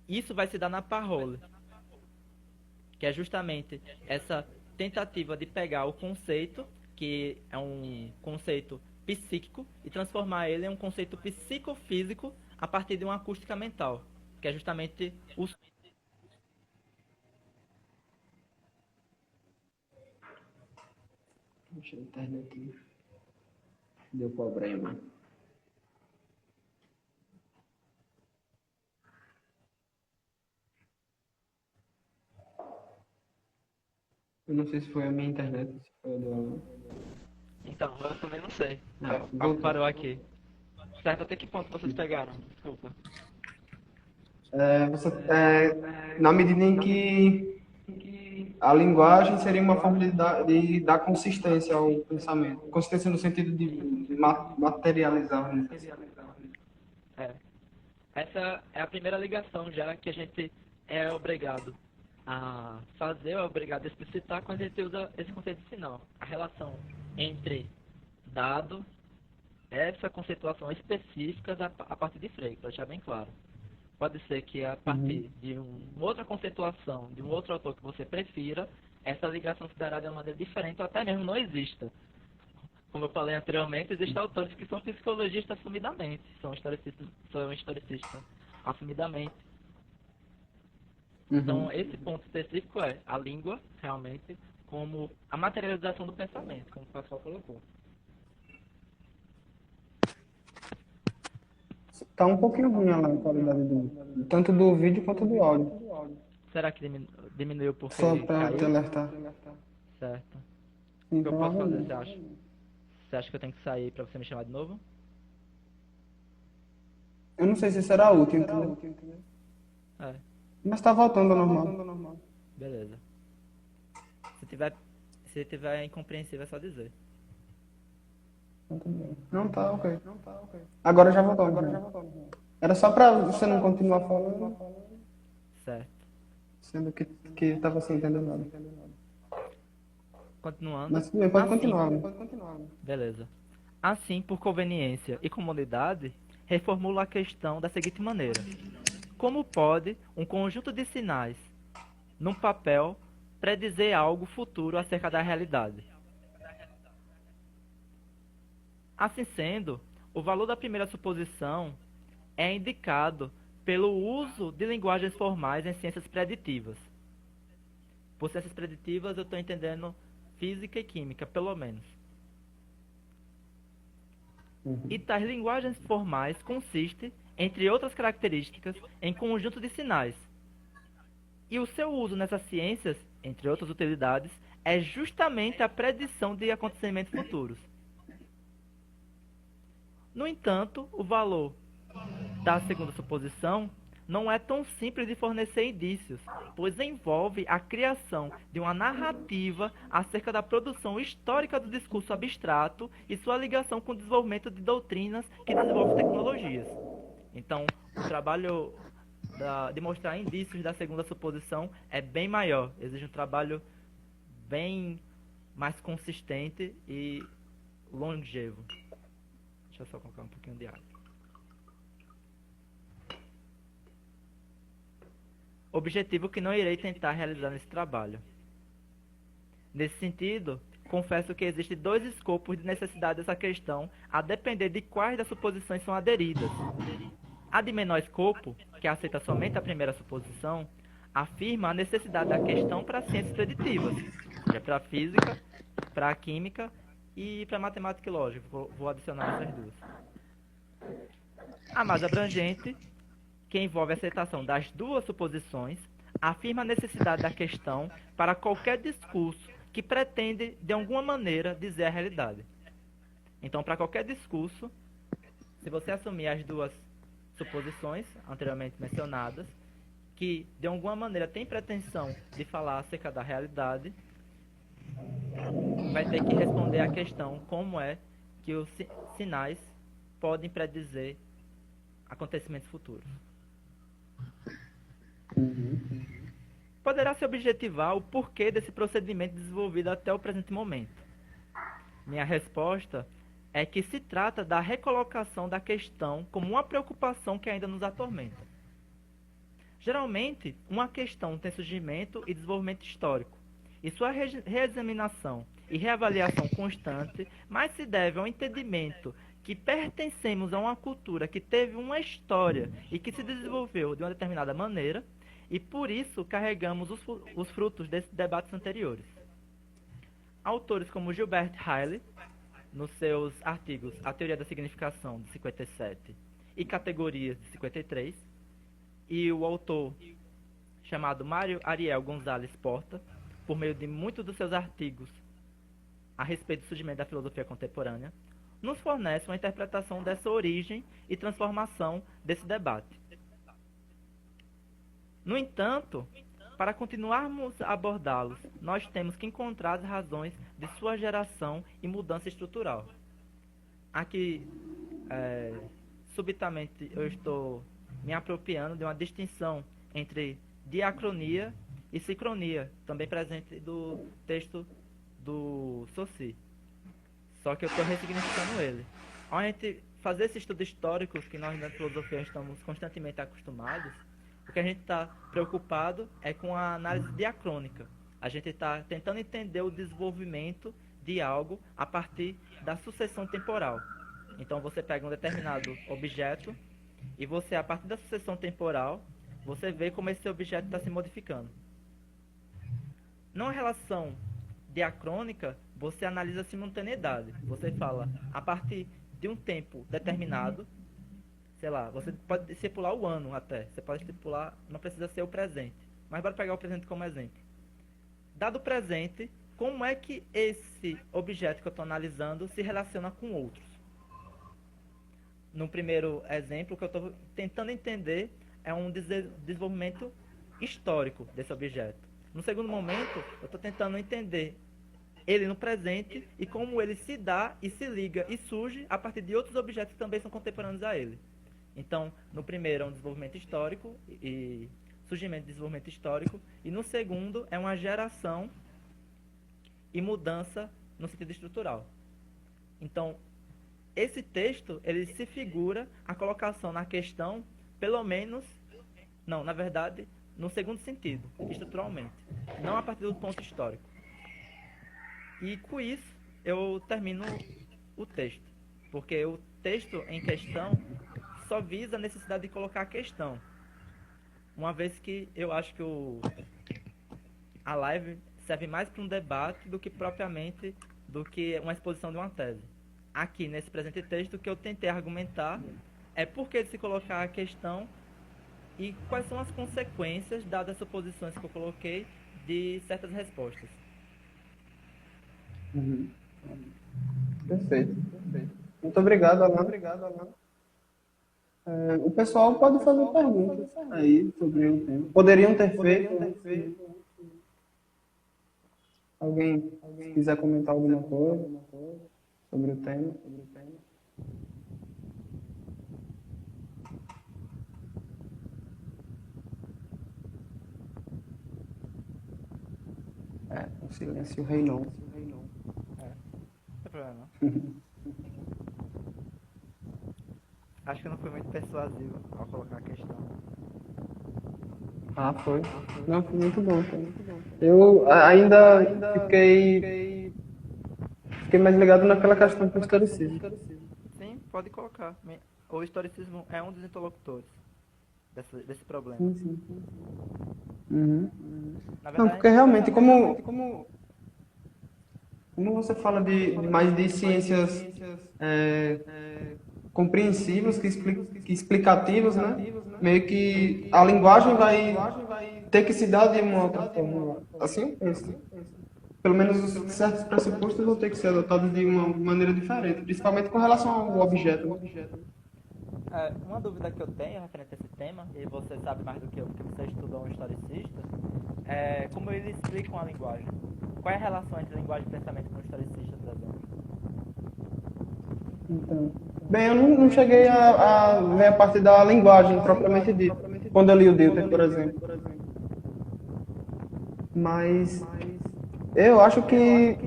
isso vai se dar na parole, que é justamente essa tentativa de pegar o conceito, que é um conceito psíquico, e transformar ele em um conceito psicofísico a partir de uma acústica mental, que é justamente o... Deixa a internet aqui. Deu problema. Eu não sei se foi a minha internet, se foi a do Alan. Então, eu também não sei. Voltou. Parou aqui. Certo, até que ponto vocês pegaram? Desculpa. Na medida em que a linguagem seria uma forma de dar consistência ao pensamento. Consistência no sentido de materializar, né? É. Essa é a primeira ligação já que a gente é obrigado a fazer, é obrigado a explicitar quando a gente usa esse conceito de sinal. A relação entre dado, essa conceituação específica a partir de Frege, para deixar bem claro. Pode ser que a partir de uma outra conceituação, de um outro autor que você prefira, essa ligação se dará de uma maneira diferente ou até mesmo não exista. Como eu falei anteriormente, existem autores que são psicologistas assumidamente, são historicistas assumidamente. Então, esse ponto específico é a língua, realmente, como a materialização do pensamento, como o Pascoal colocou. Tá um pouquinho ruim a qualidade tanto do vídeo quanto do áudio. Será que diminuiu porque Só para te caiu? alertar. Certo. O que eu Então, posso fazer, você acha? Você acha que eu tenho que sair para você me chamar de novo? eu não sei se será útil, entendeu? É, Mas tá voltando ao normal. beleza. Se tiver incompreensível, é só dizer. Não tá ok. Agora já voltou. Era só pra você não continuar falando, Certo. sendo que tava sem entender nada. Continuando. Mas tudo bem, pode Assim, continuar. Beleza. Assim, por conveniência e comodidade, reformulo a questão da seguinte maneira: como pode um conjunto de sinais, num papel, predizer algo futuro acerca da realidade? Assim sendo, o valor da primeira suposição é indicado pelo uso de linguagens formais em ciências preditivas. Por ciências preditivas, eu estou entendendo física e química, pelo menos. E tais linguagens formais consistem, entre outras características, em conjunto de sinais. E o seu uso nessas ciências, entre outras utilidades, é justamente a predição de acontecimentos futuros. No entanto, o valor da segunda suposição não é tão simples de fornecer indícios, pois envolve a criação de uma narrativa acerca da produção histórica do discurso abstrato e sua ligação com o desenvolvimento de doutrinas que desenvolvem tecnologias. Então, o trabalho de mostrar indícios da segunda suposição é bem maior, exige um trabalho bem mais consistente e longevo. Deixa eu só colocar um pouquinho de água. Objetivo que não irei tentar realizar nesse trabalho. Nesse sentido, confesso que existem dois escopos de necessidade dessa questão, a depender de quais das suposições são aderidas. A de menor escopo, que aceita somente a primeira suposição, afirma a necessidade da questão para ciências preditivas, que é para a física, para a química e para a matemática e lógica. Vou adicionar essas duas. A mais abrangente, que envolve a aceitação das duas suposições, afirma a necessidade da questão para qualquer discurso que pretende, de alguma maneira, dizer a realidade. Então, para qualquer discurso, se você assumir as duas suposições anteriormente mencionadas, que de alguma maneira tem pretensão de falar acerca da realidade, vai ter que responder à questão como é que os sinais podem predizer acontecimentos futuros. Poderá se objetivar o porquê desse procedimento desenvolvido até o presente momento. Minha resposta é que se trata da recolocação da questão como uma preocupação que ainda nos atormenta. Geralmente, uma questão tem surgimento e desenvolvimento histórico, e sua reexaminação e reavaliação constante, mais se deve ao entendimento que pertencemos a uma cultura que teve uma história e que se desenvolveu de uma determinada maneira, e por isso carregamos os frutos desses debates anteriores. Autores como Gilbert Ryle, nos seus artigos A Teoria da Significação, de 57, e Categorias, de 53, e o autor chamado Mário Ariel Gonzalez Porta, por meio de muitos dos seus artigos a respeito do surgimento da filosofia contemporânea, nos fornece uma interpretação dessa origem e transformação desse debate. No entanto, para continuarmos a abordá-los, nós temos que encontrar as razões de sua geração e mudança estrutural. Aqui, subitamente, eu estou me apropriando de uma distinção entre diacronia e sincronia, também presente do texto do Saussure. Só que eu estou ressignificando ele. Ao a gente fazer esse estudo histórico que nós na filosofia estamos constantemente acostumados, o que a gente está preocupado é com a análise diacrônica. A gente está tentando entender o desenvolvimento de algo a partir da sucessão temporal. Então você pega um determinado objeto e você, a partir da sucessão temporal, você vê como esse objeto está se modificando. Numa relação diacrônica, você analisa a simultaneidade. Você fala, a partir de um tempo determinado, sei lá, você pode estipular o ano até. Você pode estipular, não precisa ser o presente. Mas bora pegar o presente como exemplo. Dado o presente, como é que esse objeto que eu estou analisando se relaciona com outros? No primeiro exemplo, o que eu estou tentando entender é um desenvolvimento histórico desse objeto. No segundo momento, eu estou tentando entender ele no presente e como ele se dá e se liga e surge a partir de outros objetos que também são contemporâneos a ele. Então, no primeiro é um desenvolvimento histórico e surgimento de desenvolvimento histórico, e no segundo é uma geração e mudança no sentido estrutural. Então, esse texto, ele se figura a colocação na questão, pelo menos, não, na verdade, no segundo sentido, estruturalmente, não a partir do ponto histórico. E com isso, eu termino o texto, porque o texto em questão só visa a necessidade de colocar a questão, uma vez que eu acho que a live serve mais para um debate do que propriamente do que uma exposição de uma tese. Aqui, nesse presente texto, o que eu tentei argumentar é por que se colocar a questão e quais são as consequências, dadas as suposições que eu coloquei, de certas respostas. Uhum. Perfeito, perfeito. Muito obrigado, Alan. O pessoal pode fazer perguntas aí sobre o tema. Poderiam ter feito. Alguém quiser comentar alguma coisa sobre o tema? O silêncio reinou. Não tem problema, não. Acho que não foi muito persuasivo ao colocar a questão. Foi. Não, foi muito bom. Eu ainda fiquei mais ligado naquela questão do historicismo. Sim, pode colocar. O historicismo é um dos interlocutores desse problema. Sim. Uhum. Na verdade, Não, porque realmente, como você fala mais de ciências compreensivas, que explicativas, né? Meio que a linguagem vai ter que se dar de uma outra forma. Assim eu penso. Pelo menos certos pressupostos vão ter que ser adotados de uma maneira diferente, principalmente com relação ao objeto. Uma dúvida que eu tenho referente a esse tema, e você sabe mais do que eu, porque você estudou um historicista, é como eles explicam a linguagem. Qual é a relação entre linguagem e pensamento com o historicista, por exemplo? Então, bem, eu não cheguei a ver a parte da linguagem propriamente dita, quando eu li o Dilthey, por exemplo. Mas eu acho que,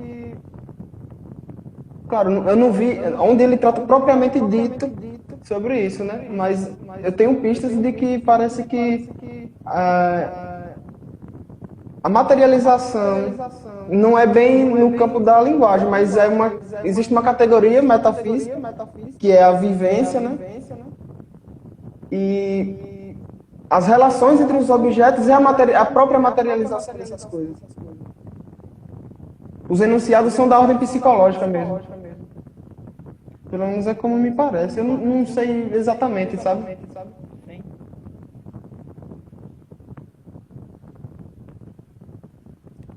claro, eu não vi onde ele trata propriamente dito sobre isso, né? Mas eu tenho pistas de que parece que A materialização não é bem no campo da linguagem, mas existe uma categoria metafísica, que é a vivência, né? E as relações entre os objetos e a própria materialização dessas coisas. Os enunciados são da ordem psicológica mesmo. Pelo menos é como me parece. Eu não sei exatamente, sabe? Sim.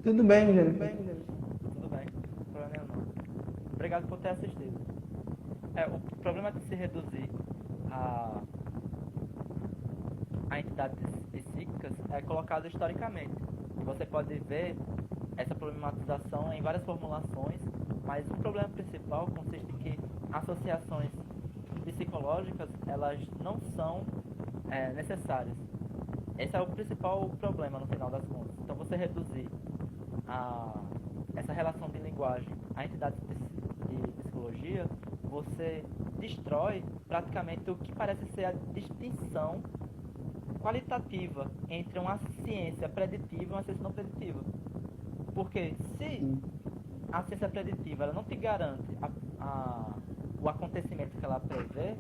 Tudo bem, Jennifer. Tudo bem, não tem problema não. Obrigado por ter assistido. O problema de se reduzir a, a entidades psíquicas é colocado historicamente. E você pode ver essa problematização em várias formulações, mas o problema principal consiste em que associações psicológicas elas não são necessárias. Esse é o principal problema no final das contas. Então você reduzir essa relação de linguagem a entidades de psicologia, você destrói praticamente o que parece ser a distinção qualitativa entre uma ciência preditiva e uma ciência não preditiva. Porque se a ciência preditiva ela não te garante o acontecimento que ela prevê,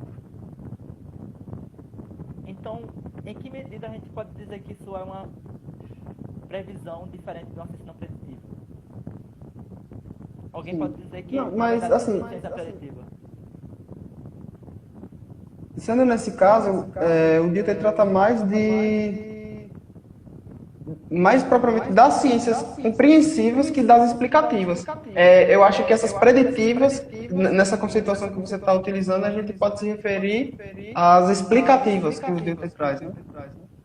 então em que medida a gente pode dizer que isso é uma previsão diferente de uma ciência não preditiva? Alguém pode dizer que não, mas, na assim, ciência preditiva? Sendo nesse caso, o Dieter trata mais propriamente das ciências compreensivas que das explicativas. Eu acho que essas preditivas, nessa conceituação que você está utilizando, a gente pode se referir às explicativas que o Dieter traz, né?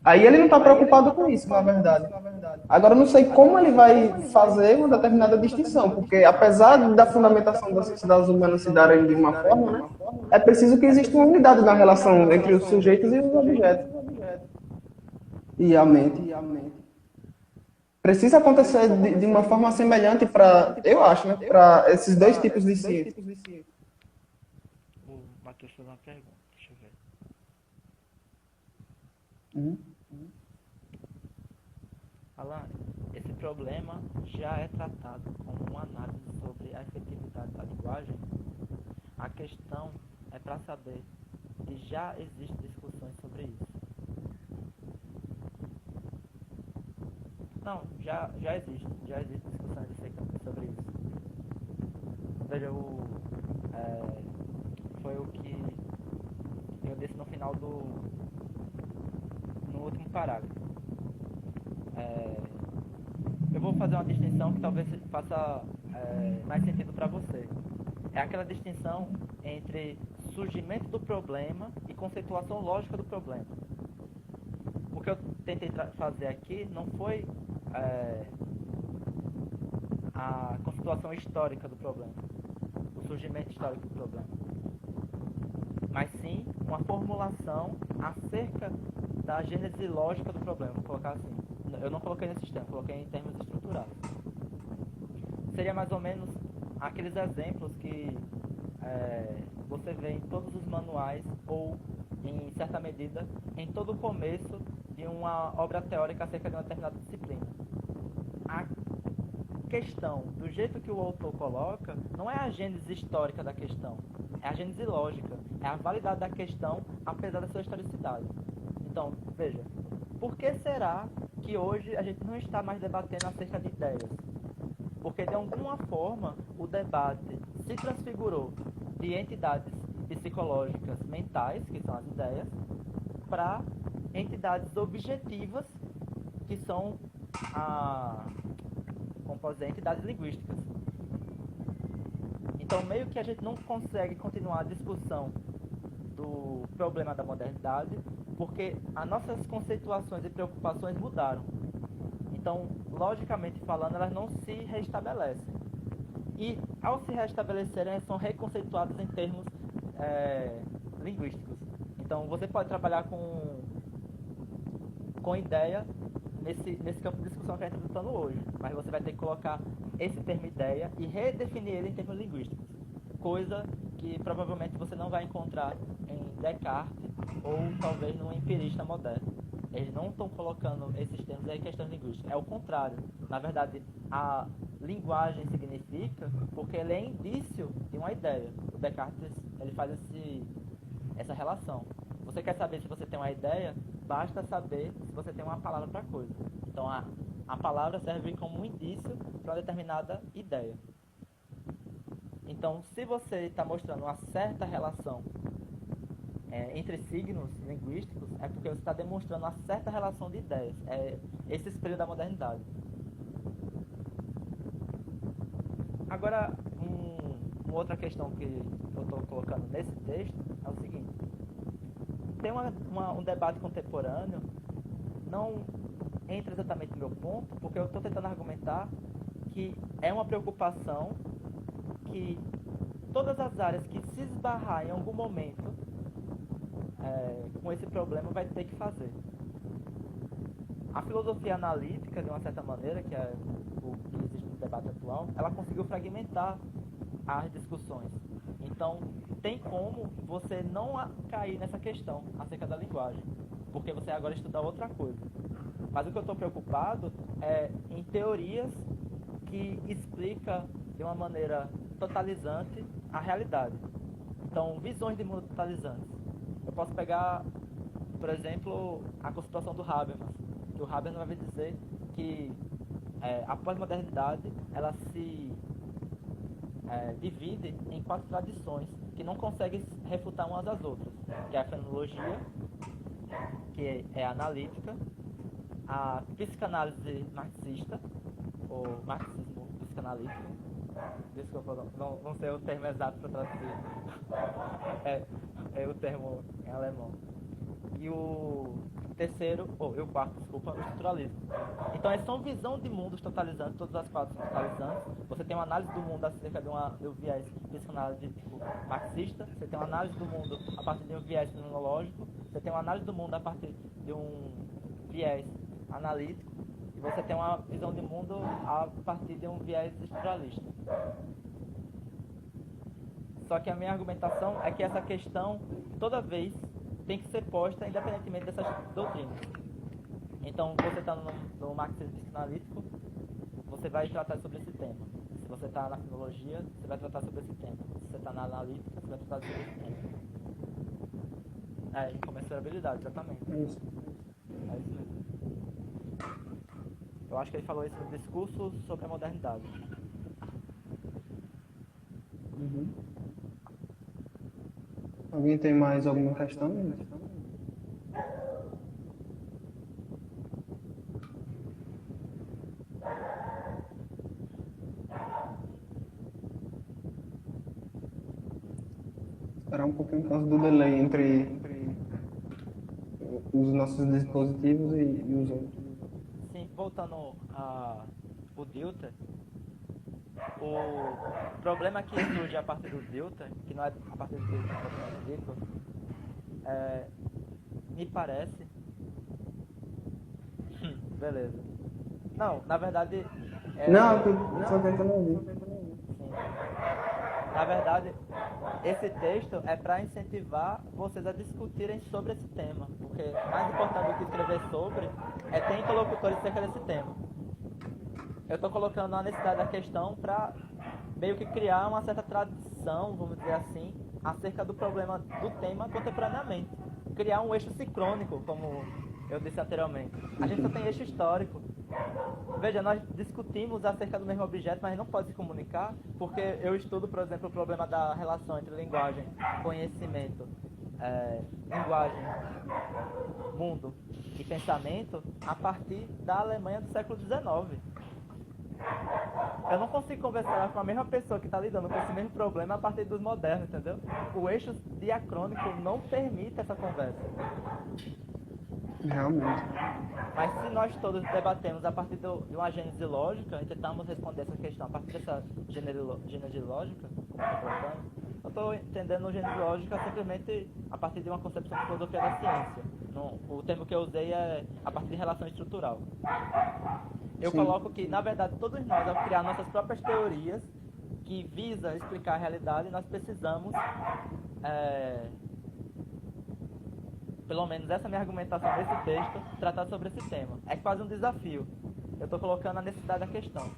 Aí ele não está preocupado com isso, na verdade. Agora, eu não sei como ele vai fazer uma determinada distinção, porque apesar da fundamentação das sociedades humanas se darem de uma forma, né, é preciso que exista uma unidade na relação entre os sujeitos e os objetos. E a mente. Precisa acontecer de uma forma semelhante para, eu acho, né, para esses dois tipos de ciência. O Matheus fez uma pergunta, deixa eu ver. Alan, esse problema já é tratado como uma análise sobre a efetividade da linguagem. A questão é para saber se já existem discussões sobre isso. Não, já existe discussões sobre isso. Veja, foi o que eu disse no final no último parágrafo. Eu vou fazer uma distinção que talvez faça mais sentido para você. É aquela distinção entre surgimento do problema e conceituação lógica do problema. O que eu tentei fazer aqui não foi a conceituação histórica do problema, o surgimento histórico do problema, mas sim uma formulação acerca da gênese lógica do problema. Vou colocar assim. Eu não coloquei nesses termos, coloquei em termos estruturais. Seria mais ou menos aqueles exemplos que você vê em todos os manuais ou, em certa medida, em todo o começo de uma obra teórica acerca de uma determinada disciplina. A questão, do jeito que o autor coloca, não é a gênese histórica da questão, é a gênese lógica, é a validade da questão apesar da sua historicidade. Então, veja, por que será que hoje a gente não está mais debatendo acerca de ideias? Porque, de alguma forma, o debate se transfigurou de entidades psicológicas mentais, que são as ideias, para entidades objetivas, que são como posso dizer, entidades linguísticas. Então, meio que a gente não consegue continuar a discussão do problema da modernidade, porque as nossas conceituações e preocupações mudaram. Então, logicamente falando, elas não se restabelecem. E, ao se restabelecerem, elas são reconceituadas em termos linguísticos. Então, você pode trabalhar com ideia nesse campo de discussão que a gente está tratando hoje, mas você vai ter que colocar esse termo ideia e redefinir ele em termos linguísticos, coisa que provavelmente você não vai encontrar em Descartes ou talvez num empirista moderno. Eles não estão colocando esses termos aí em questões linguísticas. É o contrário. Na verdade, a linguagem significa porque ele é indício de uma ideia. O Descartes, ele faz essa relação. Você quer saber se você tem uma ideia, basta saber se você tem uma palavra para a coisa. Então, a palavra serve como um indício para uma determinada ideia. Então, se você está mostrando uma certa relação entre signos linguísticos, é porque você está demonstrando uma certa relação de ideias. É esse espelho da modernidade. Agora, uma outra questão que eu estou colocando nesse texto é o seguinte. Tem um debate contemporâneo, não entra exatamente no meu ponto, porque eu estou tentando argumentar que é uma preocupação que todas as áreas que se esbarrar em algum momento com esse problema vai ter que fazer. A filosofia analítica, de uma certa maneira, que é o que existe no debate atual, ela conseguiu fragmentar as discussões. Então, tem como você não cair nessa questão acerca da linguagem, porque você agora estuda outra coisa. Mas o que eu estou preocupado é em teorias que explica de uma maneira totalizante a realidade. Então, visões de mundo totalizantes. Eu posso pegar, por exemplo, a constituição do Habermas. Que o Habermas vai dizer que a pós-modernidade ela se divide em 4 tradições que não conseguem refutar umas às outras, que é a fenomenologia, que é a analítica, a psicanálise marxista, ou marxismo psicanalítico. Desculpa, não sei o termo exato para traduzir. É o termo em alemão. E o terceiro, e o quarto, desculpa, o estruturalismo. Então, essa são visão de mundos totalizantes, todas as 4 são totalizantes. Você tem uma análise do mundo acerca de um viés psicanalítico marxista, você tem uma análise do mundo a partir de um viés fenomenológico, você tem uma análise do mundo a partir de um viés analítico, e você tem uma visão de mundo a partir de um viés estruturalista. Só que a minha argumentação é que essa questão, toda vez, tem que ser posta independentemente dessas doutrinas. Então, você está no marxismo psicanalítico, você vai tratar sobre esse tema. Se você está na filologia, você vai tratar sobre esse tema. Se você está na analítica, você vai tratar sobre esse tema. Incomensurabilidade, exatamente. É isso. É isso mesmo. Eu acho que ele falou isso no discurso sobre a modernidade. Uhum. Alguém tem mais alguma questão? Esperar um pouquinho por causa do delay entre os nossos dispositivos e os outros. Sim, voltando ao Dilthey, o problema que surge a partir do Dilthey, que não é a partir do Dilthey, me parece... Beleza. Não, na verdade... Não, eu só tentando ouvir. Sim. Na verdade, esse texto é para incentivar vocês a discutirem sobre esse tema, porque mais importante do que escrever sobre é ter interlocutores acerca desse tema. Eu estou colocando a necessidade da questão para meio que criar uma certa tradição, vamos dizer assim, acerca do problema do tema contemporaneamente. Criar um eixo sincrônico, como eu disse anteriormente. A gente só tem eixo histórico. Veja, nós discutimos acerca do mesmo objeto, mas não pode se comunicar, porque eu estudo, por exemplo, o problema da relação entre linguagem, conhecimento, linguagem, mundo e pensamento a partir da Alemanha do século XIX. Eu não consigo conversar com a mesma pessoa que está lidando com esse mesmo problema a partir dos modernos, entendeu? O eixo diacrônico não permite essa conversa. Realmente. Mas se nós todos debatemos a partir de uma gênese lógica e tentamos responder essa questão a partir dessa gênese lógica, como eu estou colocando, eu estou entendendo gênese lógica simplesmente a partir de uma concepção de filosofia da ciência. O termo que eu usei é a partir de relação estrutural. Eu Sim. coloco que, na verdade, todos nós, ao criar nossas próprias teorias que visam explicar a realidade, nós precisamos pelo menos essa minha argumentação desse texto, tratar sobre esse tema. É quase um desafio. Eu estou colocando a necessidade da questão.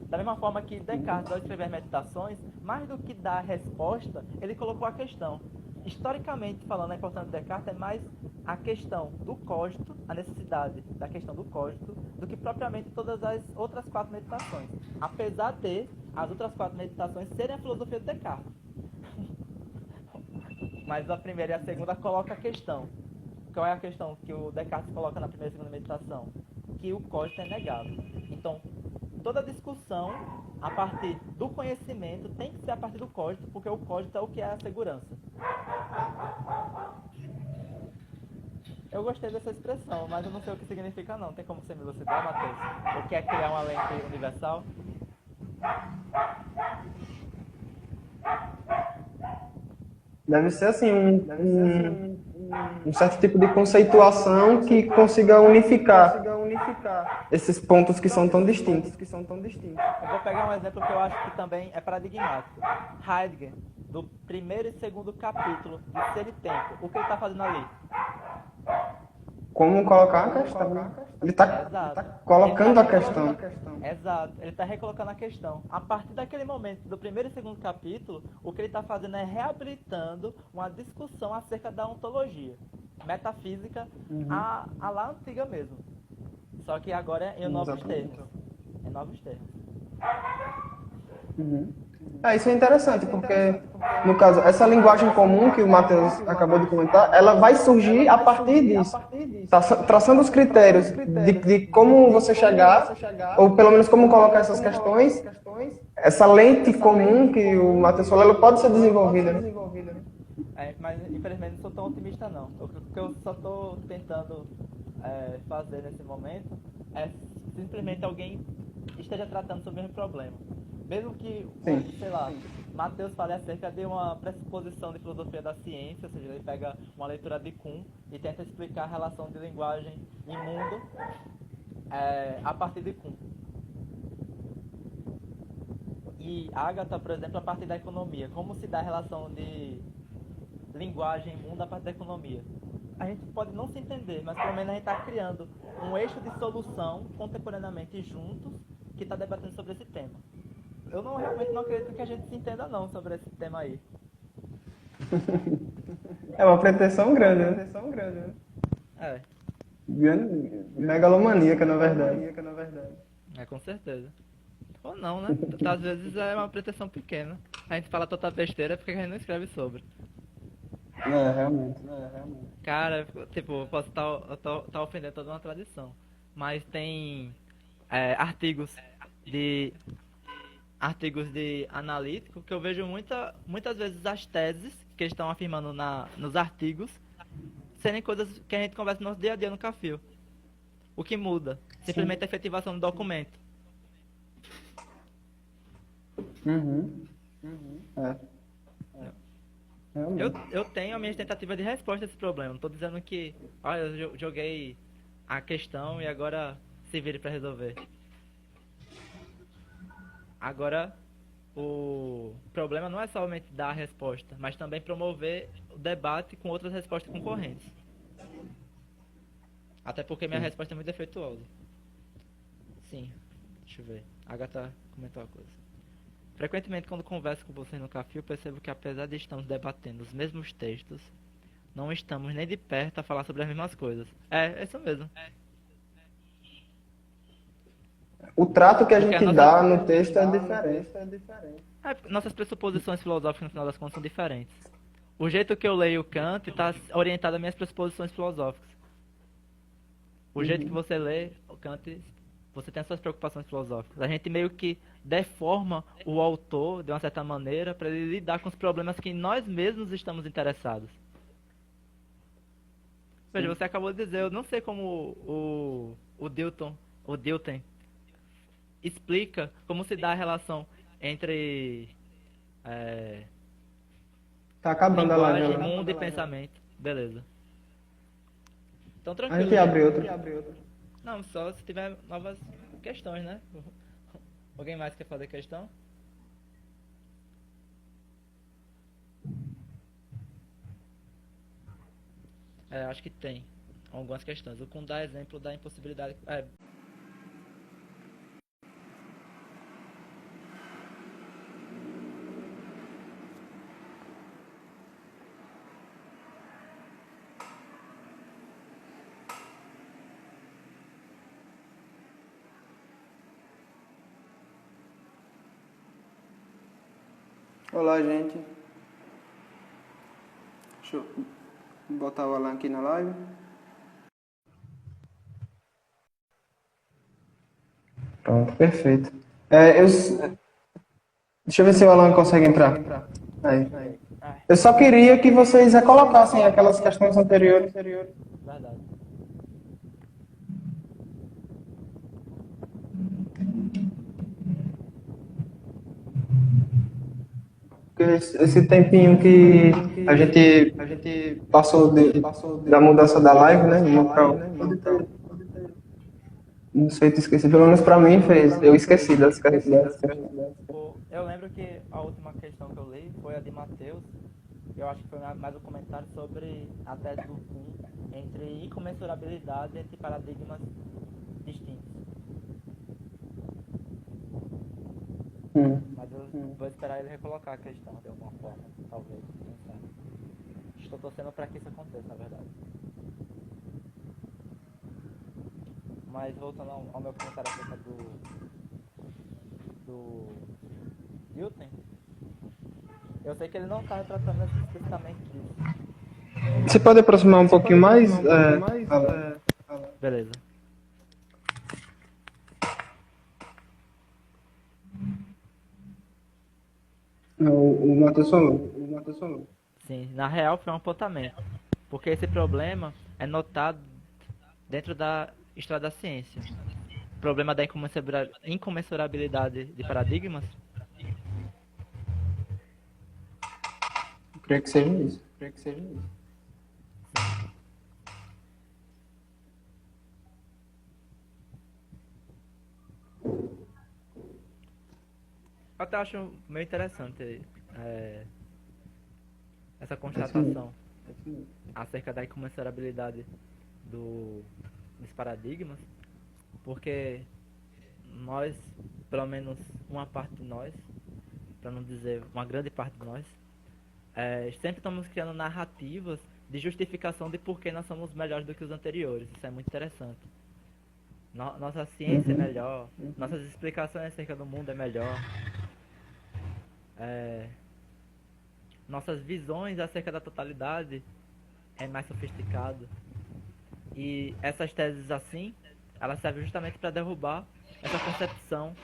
Da mesma forma que Descartes, ao escrever Meditações, mais do que dar a resposta, ele colocou a questão. Historicamente falando, a importância de Descartes é mais a questão do cogito, a necessidade da questão do cogito, do que propriamente todas as outras 4 meditações. Apesar de as outras 4 meditações serem a filosofia de Descartes. Mas a primeira e a segunda colocam a questão. Qual é a questão que o Descartes coloca na primeira e segunda meditação? Que o cogito é negado. Então, toda discussão a partir do conhecimento tem que ser a partir do cogito, porque o cogito é o que é a segurança. Eu gostei dessa expressão, mas eu não sei o que significa não. Tem como você me elucidar, Matheus? O que é criar uma lente universal? Deve ser assim, um certo tipo de conceituação que consiga unificar esses pontos que são tão distintos. Eu vou pegar um exemplo que eu acho que também é paradigmático. Heidegger, do primeiro e segundo capítulo de Ser e Tempo. O que ele está fazendo ali? Como colocar a questão? Ele está colocando a questão. Exato, ele está recolocando a questão. A partir daquele momento, do primeiro e segundo capítulo, o que ele está fazendo é reabilitando uma discussão acerca da ontologia metafísica, a lá antiga mesmo. Só que agora é em novos termos. Em novos termos. Isso é interessante, porque, no caso, essa linguagem comum que o Matheus acabou de comentar, ela vai surgir a partir disso. Traçando os critérios de como você chegar, ou pelo menos como colocar essas questões, essa lente comum que o Matheus falou, ela pode ser desenvolvida, né? Mas, infelizmente, não sou tão otimista, não. O que eu só estou tentando fazer nesse momento é simplesmente alguém esteja tratando sobre o mesmo problema. Mesmo que, sei lá, Matheus fale acerca de uma pressuposição de filosofia da ciência, ou seja, ele pega uma leitura de Kuhn e tenta explicar a relação de linguagem e mundo a partir de Kuhn. E Agatha, por exemplo, a partir da economia. Como se dá a relação de linguagem e mundo a partir da economia? A gente pode não se entender, mas pelo menos a gente está criando um eixo de solução contemporaneamente juntos que está debatendo sobre esse tema. Eu realmente não acredito que a gente se entenda não sobre esse tema aí. É uma pretensão grande, né? É. Megalomaníaca, na verdade. Com certeza. Ou não, né? Às vezes é uma pretensão pequena. A gente fala tanta besteira porque a gente não escreve sobre. Realmente. Cara, tipo, eu posso estar ofendendo toda uma tradição. Mas tem artigos de analítico que eu vejo muitas vezes as teses que estão afirmando nos artigos serem coisas que a gente conversa no nosso dia a dia no Cafio. O que muda? Simplesmente a efetivação do documento. Eu tenho a minha tentativa de resposta a esse problema. Não estou dizendo que eu joguei a questão e agora se vire para resolver. Agora, o problema não é somente dar a resposta, mas também promover o debate com outras respostas concorrentes. Até porque minha resposta é muito defeituosa. Sim, deixa eu ver. A Agatha comentou uma coisa. Frequentemente, quando converso com vocês no café, eu percebo que apesar de estarmos debatendo os mesmos textos, não estamos nem de perto a falar sobre as mesmas coisas. É isso mesmo. O trato que a gente dá no texto é diferente. Nossas pressuposições filosóficas, no final das contas, são diferentes. O jeito que eu leio Kant está orientado às minhas pressuposições filosóficas. O jeito que você lê o Kant, você tem as suas preocupações filosóficas. A gente meio que deforma o autor, de uma certa maneira, para ele lidar com os problemas que nós mesmos estamos interessados. Veja, você acabou de dizer, eu não sei como o Dilthey explica como se dá a relação entre tá acabando linguagem, a live, mundo e pensamento. Beleza. Então tranquilo. A gente abre outro. Não, só se tiver novas questões, né? Alguém mais quer fazer questão? Acho que tem algumas questões. O Kuhn dá exemplo da impossibilidade. Olá, gente. Deixa eu botar o Alan aqui na live. Pronto, perfeito. Deixa eu ver se o Alan consegue entrar. Aí. Eu só queria que vocês recolocassem aquelas questões anteriores. Verdade. Porque esse tempinho que a gente passou da mudança da live, né? Uma pra outra, não sei te esqueci. Pelo menos pra mim fez. Eu esqueci das questões. Eu lembro que a última questão que eu li foi a de Mateus. Eu acho que foi mais um comentário sobre a tese do Kuhn entre incomensurabilidade entre paradigmas distintos. Mas eu vou esperar ele recolocar a questão de alguma forma, talvez, quem sabe. Estou torcendo para que isso aconteça, na verdade. Mas voltando ao meu comentário acerca do Newton, eu sei que ele não está tratando explicitamente disso. Você pode aproximar um pouquinho mais? Beleza. O Matheus falou. Sim, na real foi um apontamento. Porque esse problema é notado dentro da história da ciência. O problema da incomensurabilidade de paradigmas. Creio que seja isso. Eu até acho meio interessante essa constatação acerca da incomensurabilidade dos paradigmas, porque nós, pelo menos uma parte de nós, para não dizer uma grande parte de nós, sempre estamos criando narrativas de justificação de por que nós somos melhores do que os anteriores. Isso é muito interessante. Nossa ciência é melhor, nossas explicações acerca do mundo é melhor. Nossas visões acerca da totalidade é mais sofisticado. E essas teses assim, elas servem justamente para derrubar essa concepção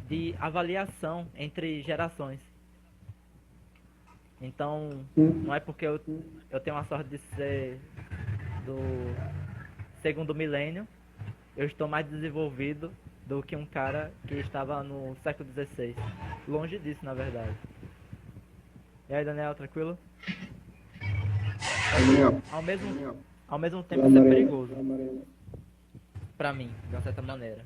de avaliação entre gerações. Então, não é porque eu tenho a sorte de ser do segundo milênio, eu estou mais desenvolvido do que um cara que estava no século XVI. Longe disso, na verdade. E aí, Daniel, tranquilo? Ao mesmo tempo, isso é perigoso. Pra mim, de uma certa maneira.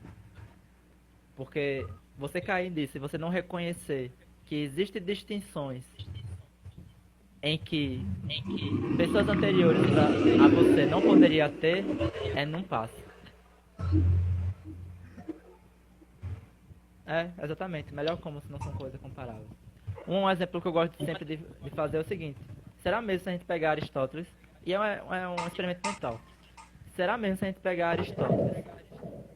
Porque você cair nisso e você não reconhecer que existem distinções em que pessoas anteriores a você não poderia ter, não passa. Exatamente. Melhor como se não são coisas comparáveis. Um exemplo que eu gosto sempre de fazer é o seguinte. Será mesmo se a gente pegar Aristóteles, e é um experimento mental, será mesmo se a gente pegar Aristóteles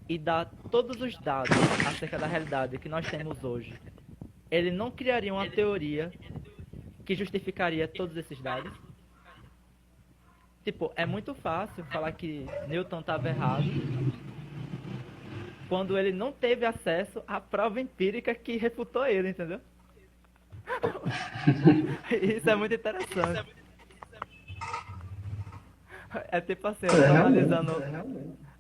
e dar todos os dados acerca da realidade que nós temos hoje, ele não criaria uma teoria que justificaria todos esses dados? Tipo, é muito fácil falar que Newton estava errado quando ele não teve acesso à prova empírica que refutou ele, entendeu? Isso é muito interessante. É tipo assim, eu tô analisando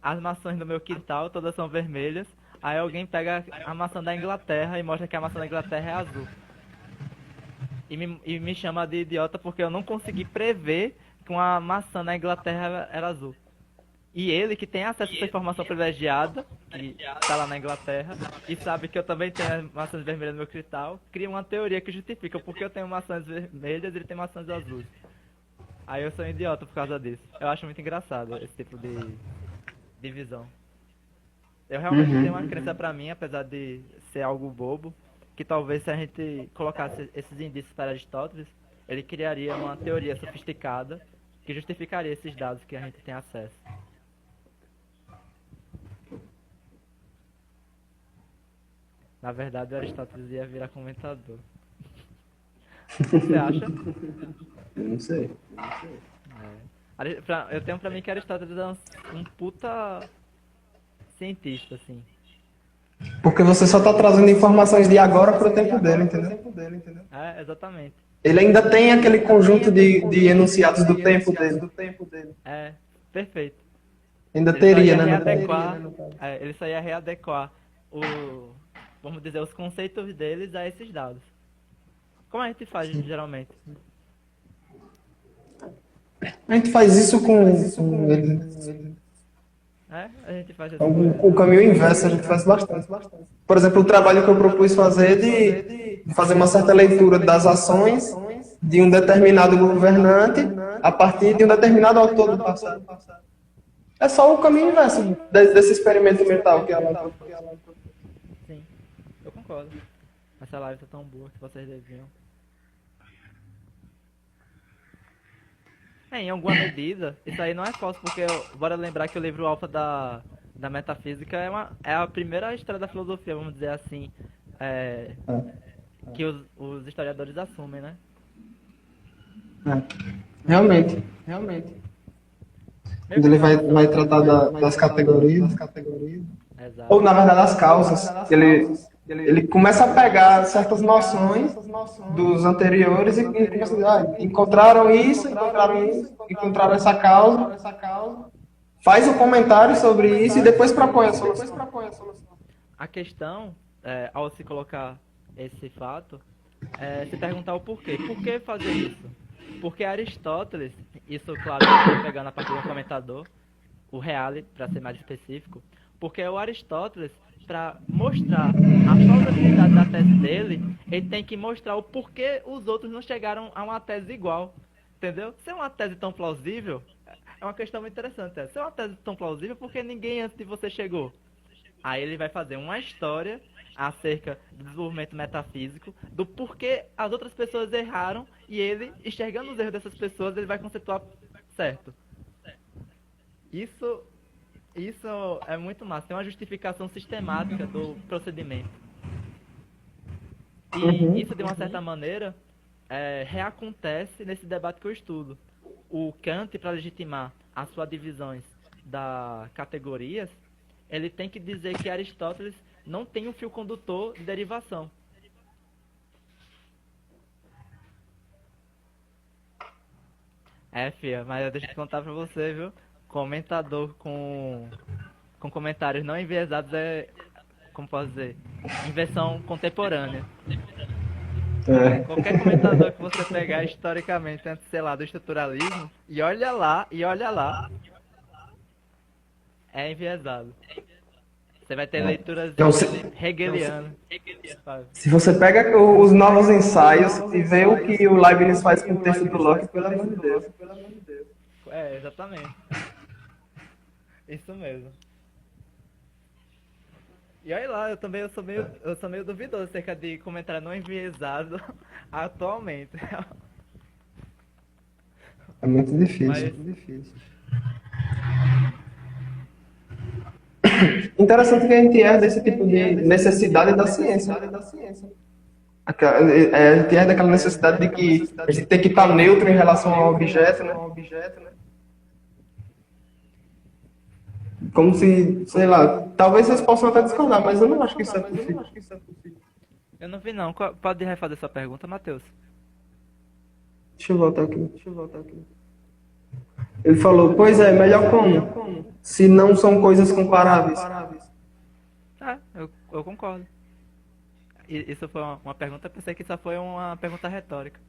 as maçãs do meu quintal, todas são vermelhas. Aí alguém pega a maçã da Inglaterra e mostra que a maçã da Inglaterra é azul. E me chama de idiota porque eu não consegui prever que uma maçã da Inglaterra era azul. E ele, que tem acesso a essa informação privilegiada, que tá lá na Inglaterra, e sabe que eu também tenho maçãs vermelhas no meu quintal, cria uma teoria que justifica porque eu tenho maçãs vermelhas e ele tem maçãs azuis. Aí eu sou um idiota por causa disso. Eu acho muito engraçado esse tipo de divisão. Eu realmente tenho uma Uhum. crença pra mim, apesar de ser algo bobo, que talvez se a gente colocasse esses indícios para Aristóteles, ele criaria uma teoria sofisticada que justificaria esses dados que a gente tem acesso. Na verdade, o Aristóteles ia virar comentador. O que você acha? Eu não sei. Eu tenho pra mim que Aristóteles é um puta cientista, assim. Porque você só tá trazendo informações de agora pro tempo dele, entendeu? É, exatamente. Ele ainda tem aquele conjunto de enunciados do tempo dele. É, perfeito. Ainda Ele só teria, ia né? readequar, ele só ia readequar vamos dizer, os conceitos deles a esses dados. Como a gente faz geralmente? A gente faz isso com ele. É, a gente faz assim com O eles. caminho inverso a gente faz bastante. Por exemplo, o trabalho que eu propus fazer de fazer uma certa leitura das ações de um determinado governante a partir de um determinado autor do passado. É só o caminho inverso desse experimento mental que ela propôs. Sim, eu concordo. Essa live tá tão boa que vocês deviam. Em alguma medida, isso aí não é falso, porque bora lembrar que o livro Alpha da Metafísica é a primeira história da filosofia, vamos dizer assim, é, que os historiadores assumem, né? Realmente. Meio Quando que ele não é vai noção. tratar das categorias. Exato. Ou, na verdade, as causas. Ele começa a pegar certas noções dos anteriores e começa a dizer, encontraram isso, encontraram essa causa, faz o comentário sobre isso e depois propõe a solução. A questão, ao se colocar esse fato, é se perguntar o porquê. Por que fazer isso? Porque Aristóteles, isso, claro, eu estou pegando a partir do comentador, o Reale, para ser mais específico, porque o Aristóteles, para mostrar a plausibilidade da tese dele, ele tem que mostrar o porquê os outros não chegaram a uma tese igual. Entendeu? Se é uma tese tão plausível, é uma questão muito interessante. Se é uma tese tão plausível, por que ninguém antes de você chegou? Aí ele vai fazer uma história acerca do desenvolvimento metafísico, do porquê as outras pessoas erraram, e ele, enxergando os erros dessas pessoas, ele vai conceituar certo. Isso, isso é muito massa. Tem uma justificação sistemática do procedimento. E isso, de uma certa maneira, reacontece nesse debate que eu estudo. O Kant, para legitimar as suas divisões das categorias, ele tem que dizer que Aristóteles não tem um fio condutor de derivação. Fia, mas deixa eu contar pra você, viu? Comentador com comentários não enviesados como posso dizer, inversão contemporânea. Qualquer comentador que você pegar historicamente antes, sei lá, do estruturalismo, e olha lá, é enviesado. Você vai ter leituras Então, hegelianas. se você pega os novos ensaios e vê o que o Leibniz faz com o texto do Locke, pelo amor de Deus. Exatamente. Isso mesmo. E olha lá, eu sou meio duvidoso acerca de comentário não enviesado atualmente. É muito difícil. Mas, Interessante que a gente herda esse tipo de necessidade da ciência. A gente herda aquela necessidade de que a gente tem que estar neutro em relação ao objeto, né? Como se, sei lá, talvez vocês possam até discordar, mas eu não acho que isso é possível. eu não vi não. Pode refazer sua pergunta, Matheus? Deixa eu voltar aqui. Ele falou, pois é, melhor como? Se não são coisas comparáveis. Eu concordo. Isso foi uma pergunta, eu pensei que isso foi uma pergunta retórica.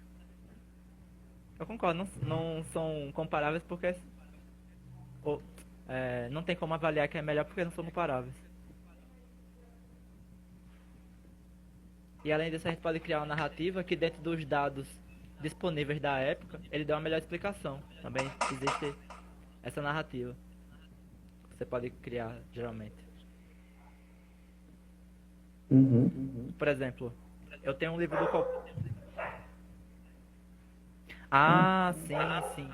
Eu concordo, não são comparáveis porque não tem como avaliar que é melhor porque não são comparáveis. E além disso, a gente pode criar uma narrativa que dentro dos dados disponíveis da época, ele deu uma melhor explicação. Também existe essa narrativa que você pode criar, geralmente. Por exemplo, eu tenho um livro do... Ah, sim, sim.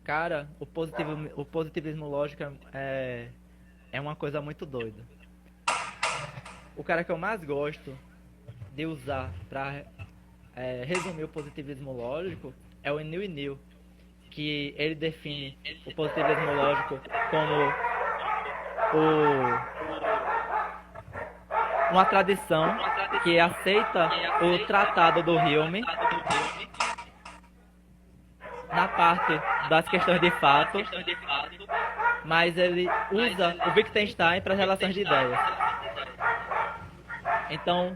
Cara, o positivismo lógico é uma coisa muito doida. O cara que eu mais gosto de usar para resumir o positivismo lógico é o Neil Neal, que ele define o positivismo lógico como uma tradição que aceita o Tratado do Hume na parte das questões de fato, mas ele usa o Wittgenstein para as relações de ideias. Então,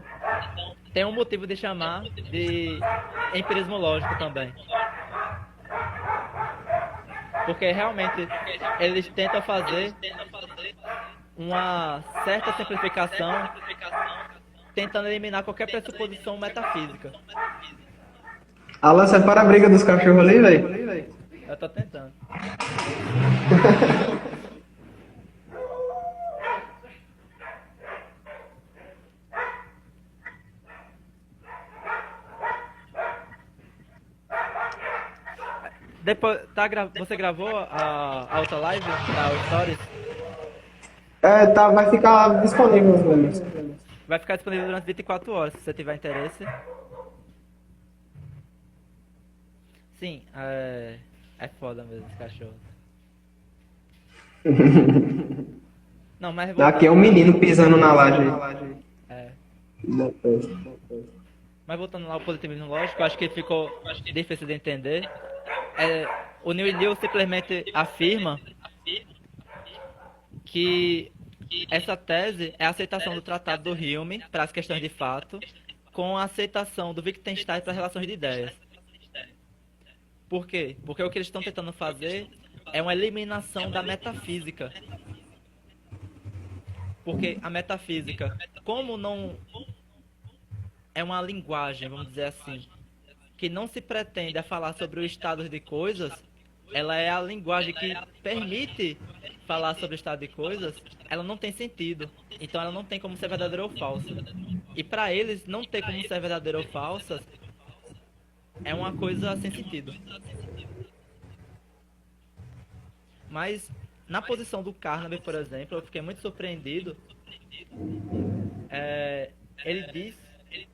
tem um motivo de chamar de empirismo lógico também. Porque realmente eles tentam fazer uma certa simplificação, tentando eliminar qualquer pressuposição metafísica. Alan, separa a briga dos cachorros ali, velho. Eu tô tentando. Depois, você gravou a outra live, o Stories? Vai ficar disponível nos memes. Vai ficar disponível durante 24 horas, se você tiver interesse. Sim, é foda mesmo esse cachorro. Não, mas Aqui é um menino pisando na laje. É. Mas voltando lá ao positivismo lógico, eu acho que ficou difícil de entender. O Neil Neal simplesmente afirma que essa tese é a aceitação do Tratado do Hume para as questões de fato, com a aceitação do Wittgenstein para as relações de ideias. Por quê? Porque o que eles estão tentando fazer é uma eliminação da metafísica. Porque a metafísica, como não é uma linguagem, vamos dizer assim, que não se pretende a falar sobre o estado de coisas, ela é a linguagem que permite falar sobre o estado de coisas, ela não tem sentido. Então ela não tem como ser verdadeira ou falsa. E para eles não ter como ser verdadeira ou falsa é uma coisa sem sentido. Mas na posição do Carnaby, por exemplo, eu fiquei muito surpreendido. Ele diz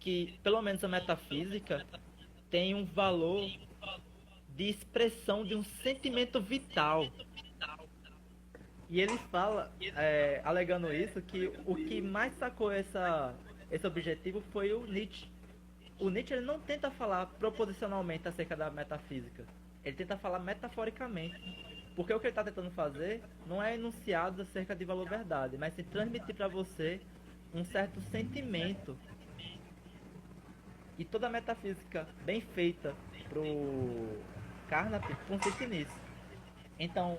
que pelo menos a metafísica tem um valor de expressão de um sentimento vital. E ele fala, alegando isso, que o que mais sacou esse objetivo foi o Nietzsche. O Nietzsche ele não tenta falar proposicionalmente acerca da metafísica. Ele tenta falar metaforicamente. Porque o que ele está tentando fazer não é enunciados acerca de valor-verdade, mas sim transmitir para você um certo sentimento. E toda a metafísica bem feita pro Carnap consiste nisso. Então,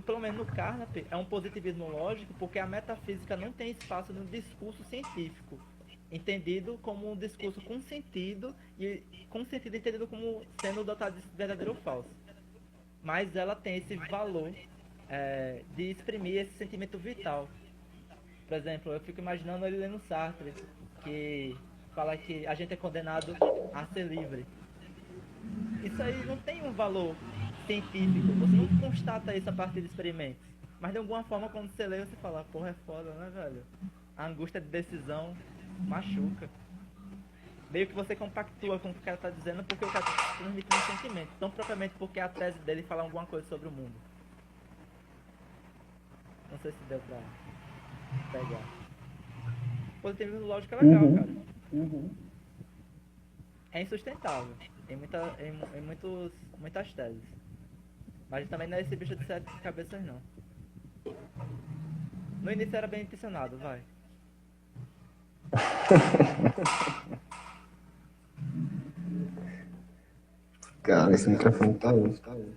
pelo menos no Carnap, é um positivismo lógico porque a metafísica não tem espaço no discurso científico, entendido como um discurso com sentido, e com sentido entendido como sendo dotado de verdadeiro ou falso. Mas ela tem esse valor de exprimir esse sentimento vital. Por exemplo, eu fico imaginando ele lendo Sartre, que fala que a gente é condenado a ser livre. Isso aí não tem um valor científico, você não constata isso a partir de experimentos. Mas de alguma forma, quando você lê, você fala, porra, é foda, né, velho? A angústia de decisão machuca. Meio que você compactua com o que o cara tá dizendo porque o cara tá transmitindo um sentimento. Não propriamente porque a tese dele fala alguma coisa sobre o mundo. Não sei se deu pra pegar. Positivismo lógico é legal, cara. É insustentável em muitas teses. Mas também não é esse bicho de 7 cabeças, não. No início era bem intencionado, vai. Cara, esse microfone tá aí.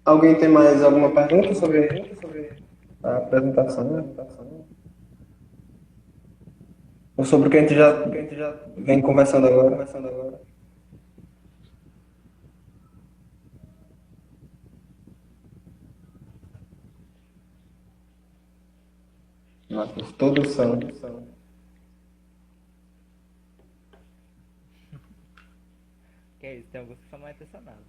Alguém tem mais alguma pergunta sobre a apresentação? sobre o que a gente já vem conversando agora. Nossa, todos são. Que é isso, tem alguns que são mais intencionados.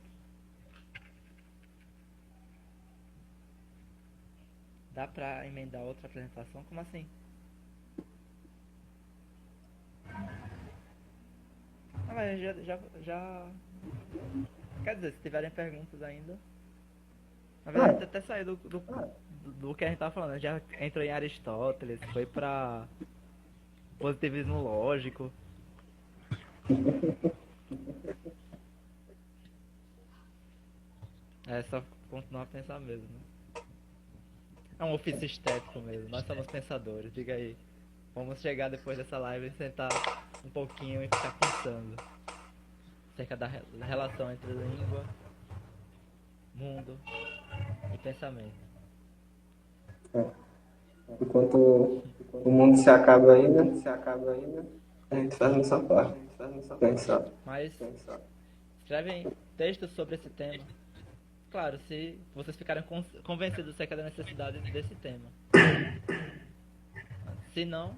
Dá pra emendar outra apresentação? Como assim? Ah, mas já... Quer dizer, se tiverem perguntas ainda... Na verdade, a gente até saiu do que a gente tava falando. Já entrou em Aristóteles, foi pra positivismo lógico. É só continuar a pensar mesmo, né? É um ofício estético mesmo. Nós somos pensadores, diga aí. Vamos chegar depois dessa live e sentar um pouquinho e ficar pensando acerca da relação entre língua, mundo e pensamento. Enquanto o mundo se acaba ainda, a gente faz nossa parte. Pensar. Mas escrevem textos sobre esse tema. Claro, se vocês ficarem convencidos acerca da necessidade desse tema. Se não...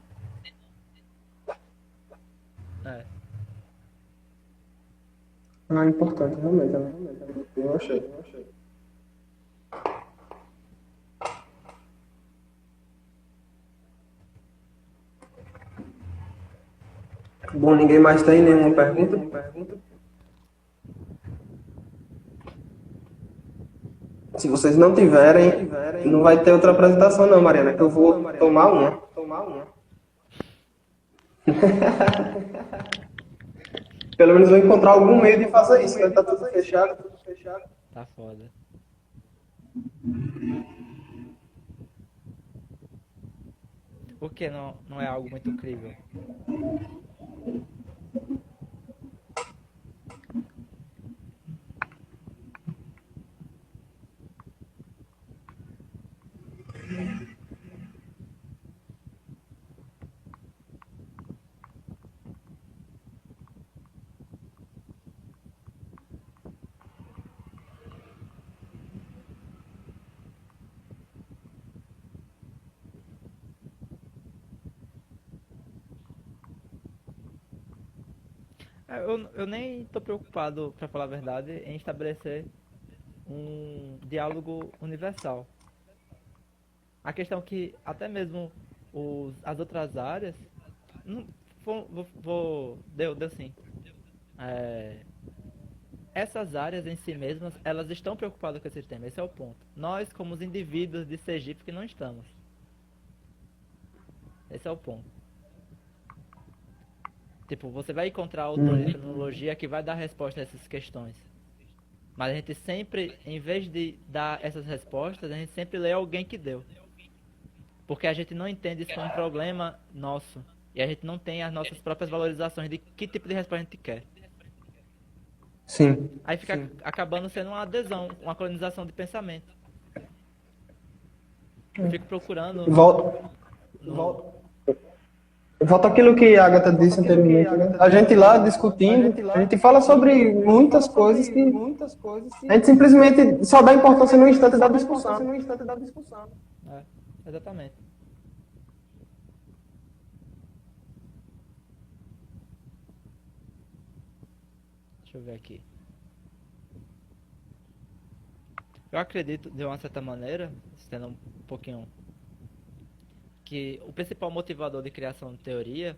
É. Ah, é importante, realmente, né? Eu achei. Bom, ninguém mais tem nenhuma pergunta? Se vocês não tiverem, não vai ter outra apresentação não, Mariana, que eu vou tomar uma. Pelo menos vou encontrar algum meio de fazer isso, né? Tá tudo fechado. Tá foda. Por que não é algo muito crível? Eu nem tô preocupado, pra falar a verdade, em estabelecer um diálogo universal. A questão é que até mesmo as outras áreas... Não, deu sim. Essas áreas em si mesmas, elas estão preocupadas com esse tema, esse é o ponto. Nós, como os indivíduos de Sergipe, que não estamos. Esse é o ponto. Tipo, você vai encontrar autor de fenomenologia que vai dar resposta a essas questões. Mas a gente sempre, em vez de dar essas respostas, a gente sempre lê alguém que deu. Porque a gente não entende isso como um problema nosso. E a gente não tem as nossas próprias valorizações de que tipo de resposta a gente quer. Sim. Aí fica acabando sendo uma adesão, uma colonização de pensamento. Eu fico procurando... Volta àquilo que a Agatha disse anteriormente, né? A gente lá discutindo, a gente fala sobre muitas coisas que a gente simplesmente só dá importância no instante da discussão. Exatamente. Deixa eu ver aqui. Eu acredito, de uma certa maneira, sendo um pouquinho... que o principal motivador de criação de teoria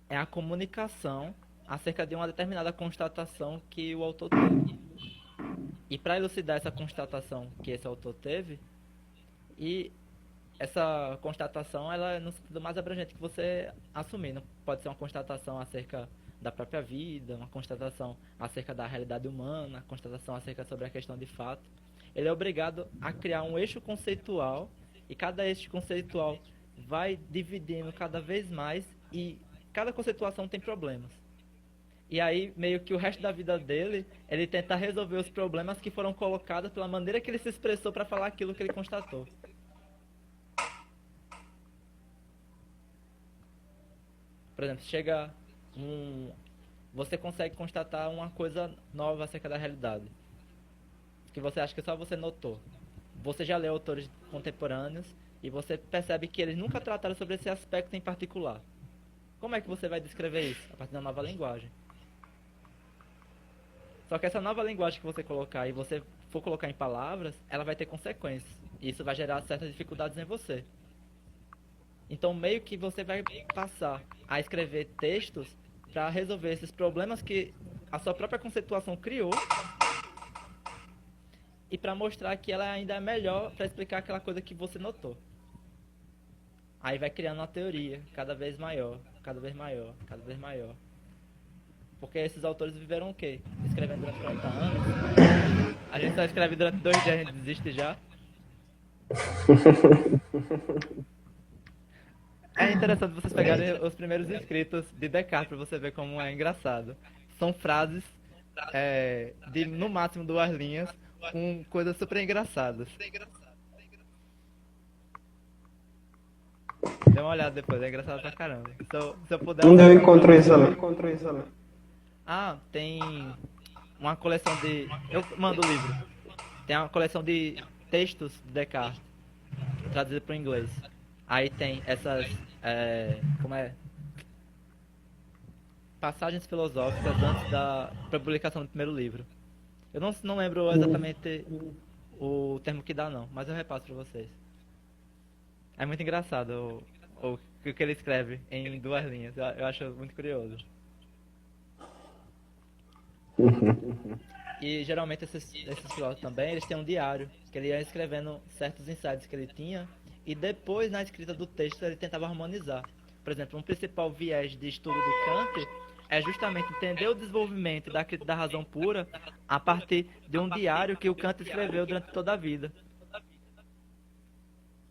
é a comunicação acerca de uma determinada constatação que o autor teve. E para elucidar essa constatação que esse autor teve, e essa constatação ela é no sentido mais abrangente que você assumir. Não pode ser uma constatação acerca da própria vida, uma constatação acerca da realidade humana, uma constatação acerca sobre a questão de fato. Ele é obrigado a criar um eixo conceitual, e cada eixo conceitual vai dividindo cada vez mais, e cada conceituação tem problemas. E aí, meio que o resto da vida dele, ele tenta resolver os problemas que foram colocados pela maneira que ele se expressou para falar aquilo que ele constatou. Por exemplo, chega um. Você consegue constatar uma coisa nova acerca da realidade. Que você acha que só você notou. Você já leu autores contemporâneos e você percebe que eles nunca trataram sobre esse aspecto em particular. Como é que você vai descrever isso? A partir da nova linguagem. Só que essa nova linguagem que você colocar e você for colocar em palavras, ela vai ter consequências. E isso vai gerar certas dificuldades em você. Então, meio que você vai passar a escrever textos para resolver esses problemas que a sua própria conceituação criou e para mostrar que ela ainda é melhor para explicar aquela coisa que você notou. Aí vai criando uma teoria cada vez maior, cada vez maior, cada vez maior. Porque esses autores viveram o quê? Escrevendo durante 40 anos. A gente só escreve durante 2 dias, a gente desiste já. É interessante vocês pegarem os primeiros escritos de Descartes para você ver como é engraçado. São frases de no máximo 2 linhas com coisas super engraçadas. Dê uma olhada depois, é engraçado pra caramba. Se eu puder. Onde eu encontro isso ali? Ah, tem uma coleção de. Eu mando o livro. Tem uma coleção de textos de Descartes, traduzido para o inglês. Aí tem essas. Como é? Passagens filosóficas antes da publicação do primeiro livro. Eu não lembro exatamente o termo que dá, não, mas eu repasso para vocês. É muito engraçado o que ele escreve em 2 linhas. Eu acho muito curioso. E geralmente esses filósofos também, eles têm um diário, que ele ia escrevendo certos insights que ele tinha, e depois na escrita do texto ele tentava harmonizar. Por exemplo, um principal viés de estudo do Kant é justamente entender o desenvolvimento da crítica da razão pura a partir de um diário que o Kant escreveu durante toda a vida.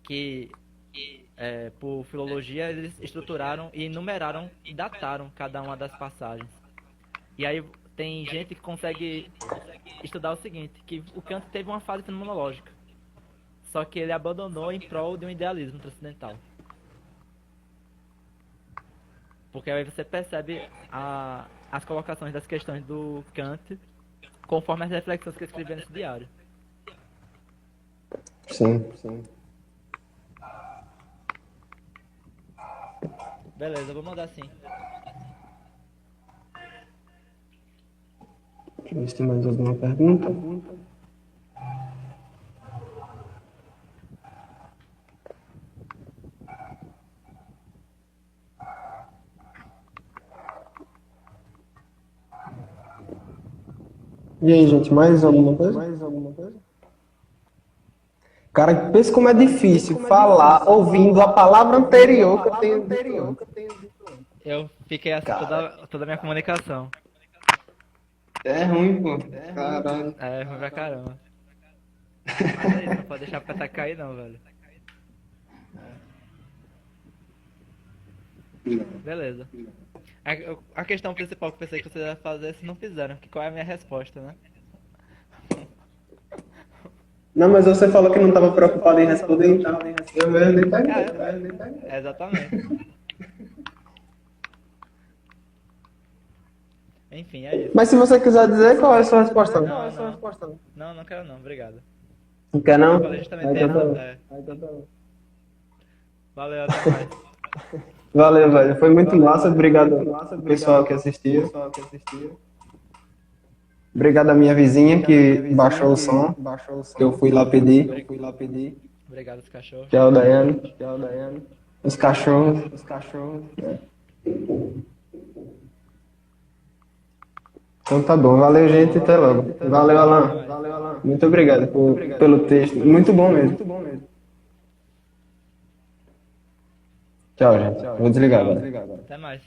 Que, por filologia, eles estruturaram e numeraram e dataram cada uma das passagens. E aí tem gente que consegue estudar o seguinte, que o Kant teve uma fase fenomenológica, só que ele abandonou em prol de um idealismo transcendental. Porque aí você percebe as colocações das questões do Kant conforme as reflexões que ele escreveu nesse diário. Sim, sim. Beleza, eu vou mandar sim. Deixa eu ver se tem mais alguma pergunta. E aí, gente, mais alguma coisa? Cara, pensa como é difícil falar ouvindo a palavra anterior que eu tenho dito. Eu fiquei assim toda a minha comunicação. É ruim, pô. Caralho. É ruim pra caramba. Mas é isso, não pode deixar a peteca cair não, velho. Beleza. A questão principal que eu pensei que vocês iam fazer, vocês não fizeram. Que qual é a minha resposta, né? Não, mas você falou que não estava preocupado em responder, então eu mesmo nem peguei. Exatamente. Enfim, é isso. Mas se você quiser dizer, qual é a sua resposta? Não quero não, obrigado. Não quer não? Eu falei justamente Valeu, até mais. Valeu, velho. Foi muito massa. Obrigado ao pessoal que assistiu. Obrigado à minha vizinha que baixou o som, que eu fui lá pedir. Obrigado aos cachorros. Tchau, Daiane. Os cachorros. Então tá bom. Valeu, gente. Até logo. Valeu, Alan. Muito obrigado pelo texto. Muito bom mesmo. Tchau, gente. Vou desligar agora. Até mais.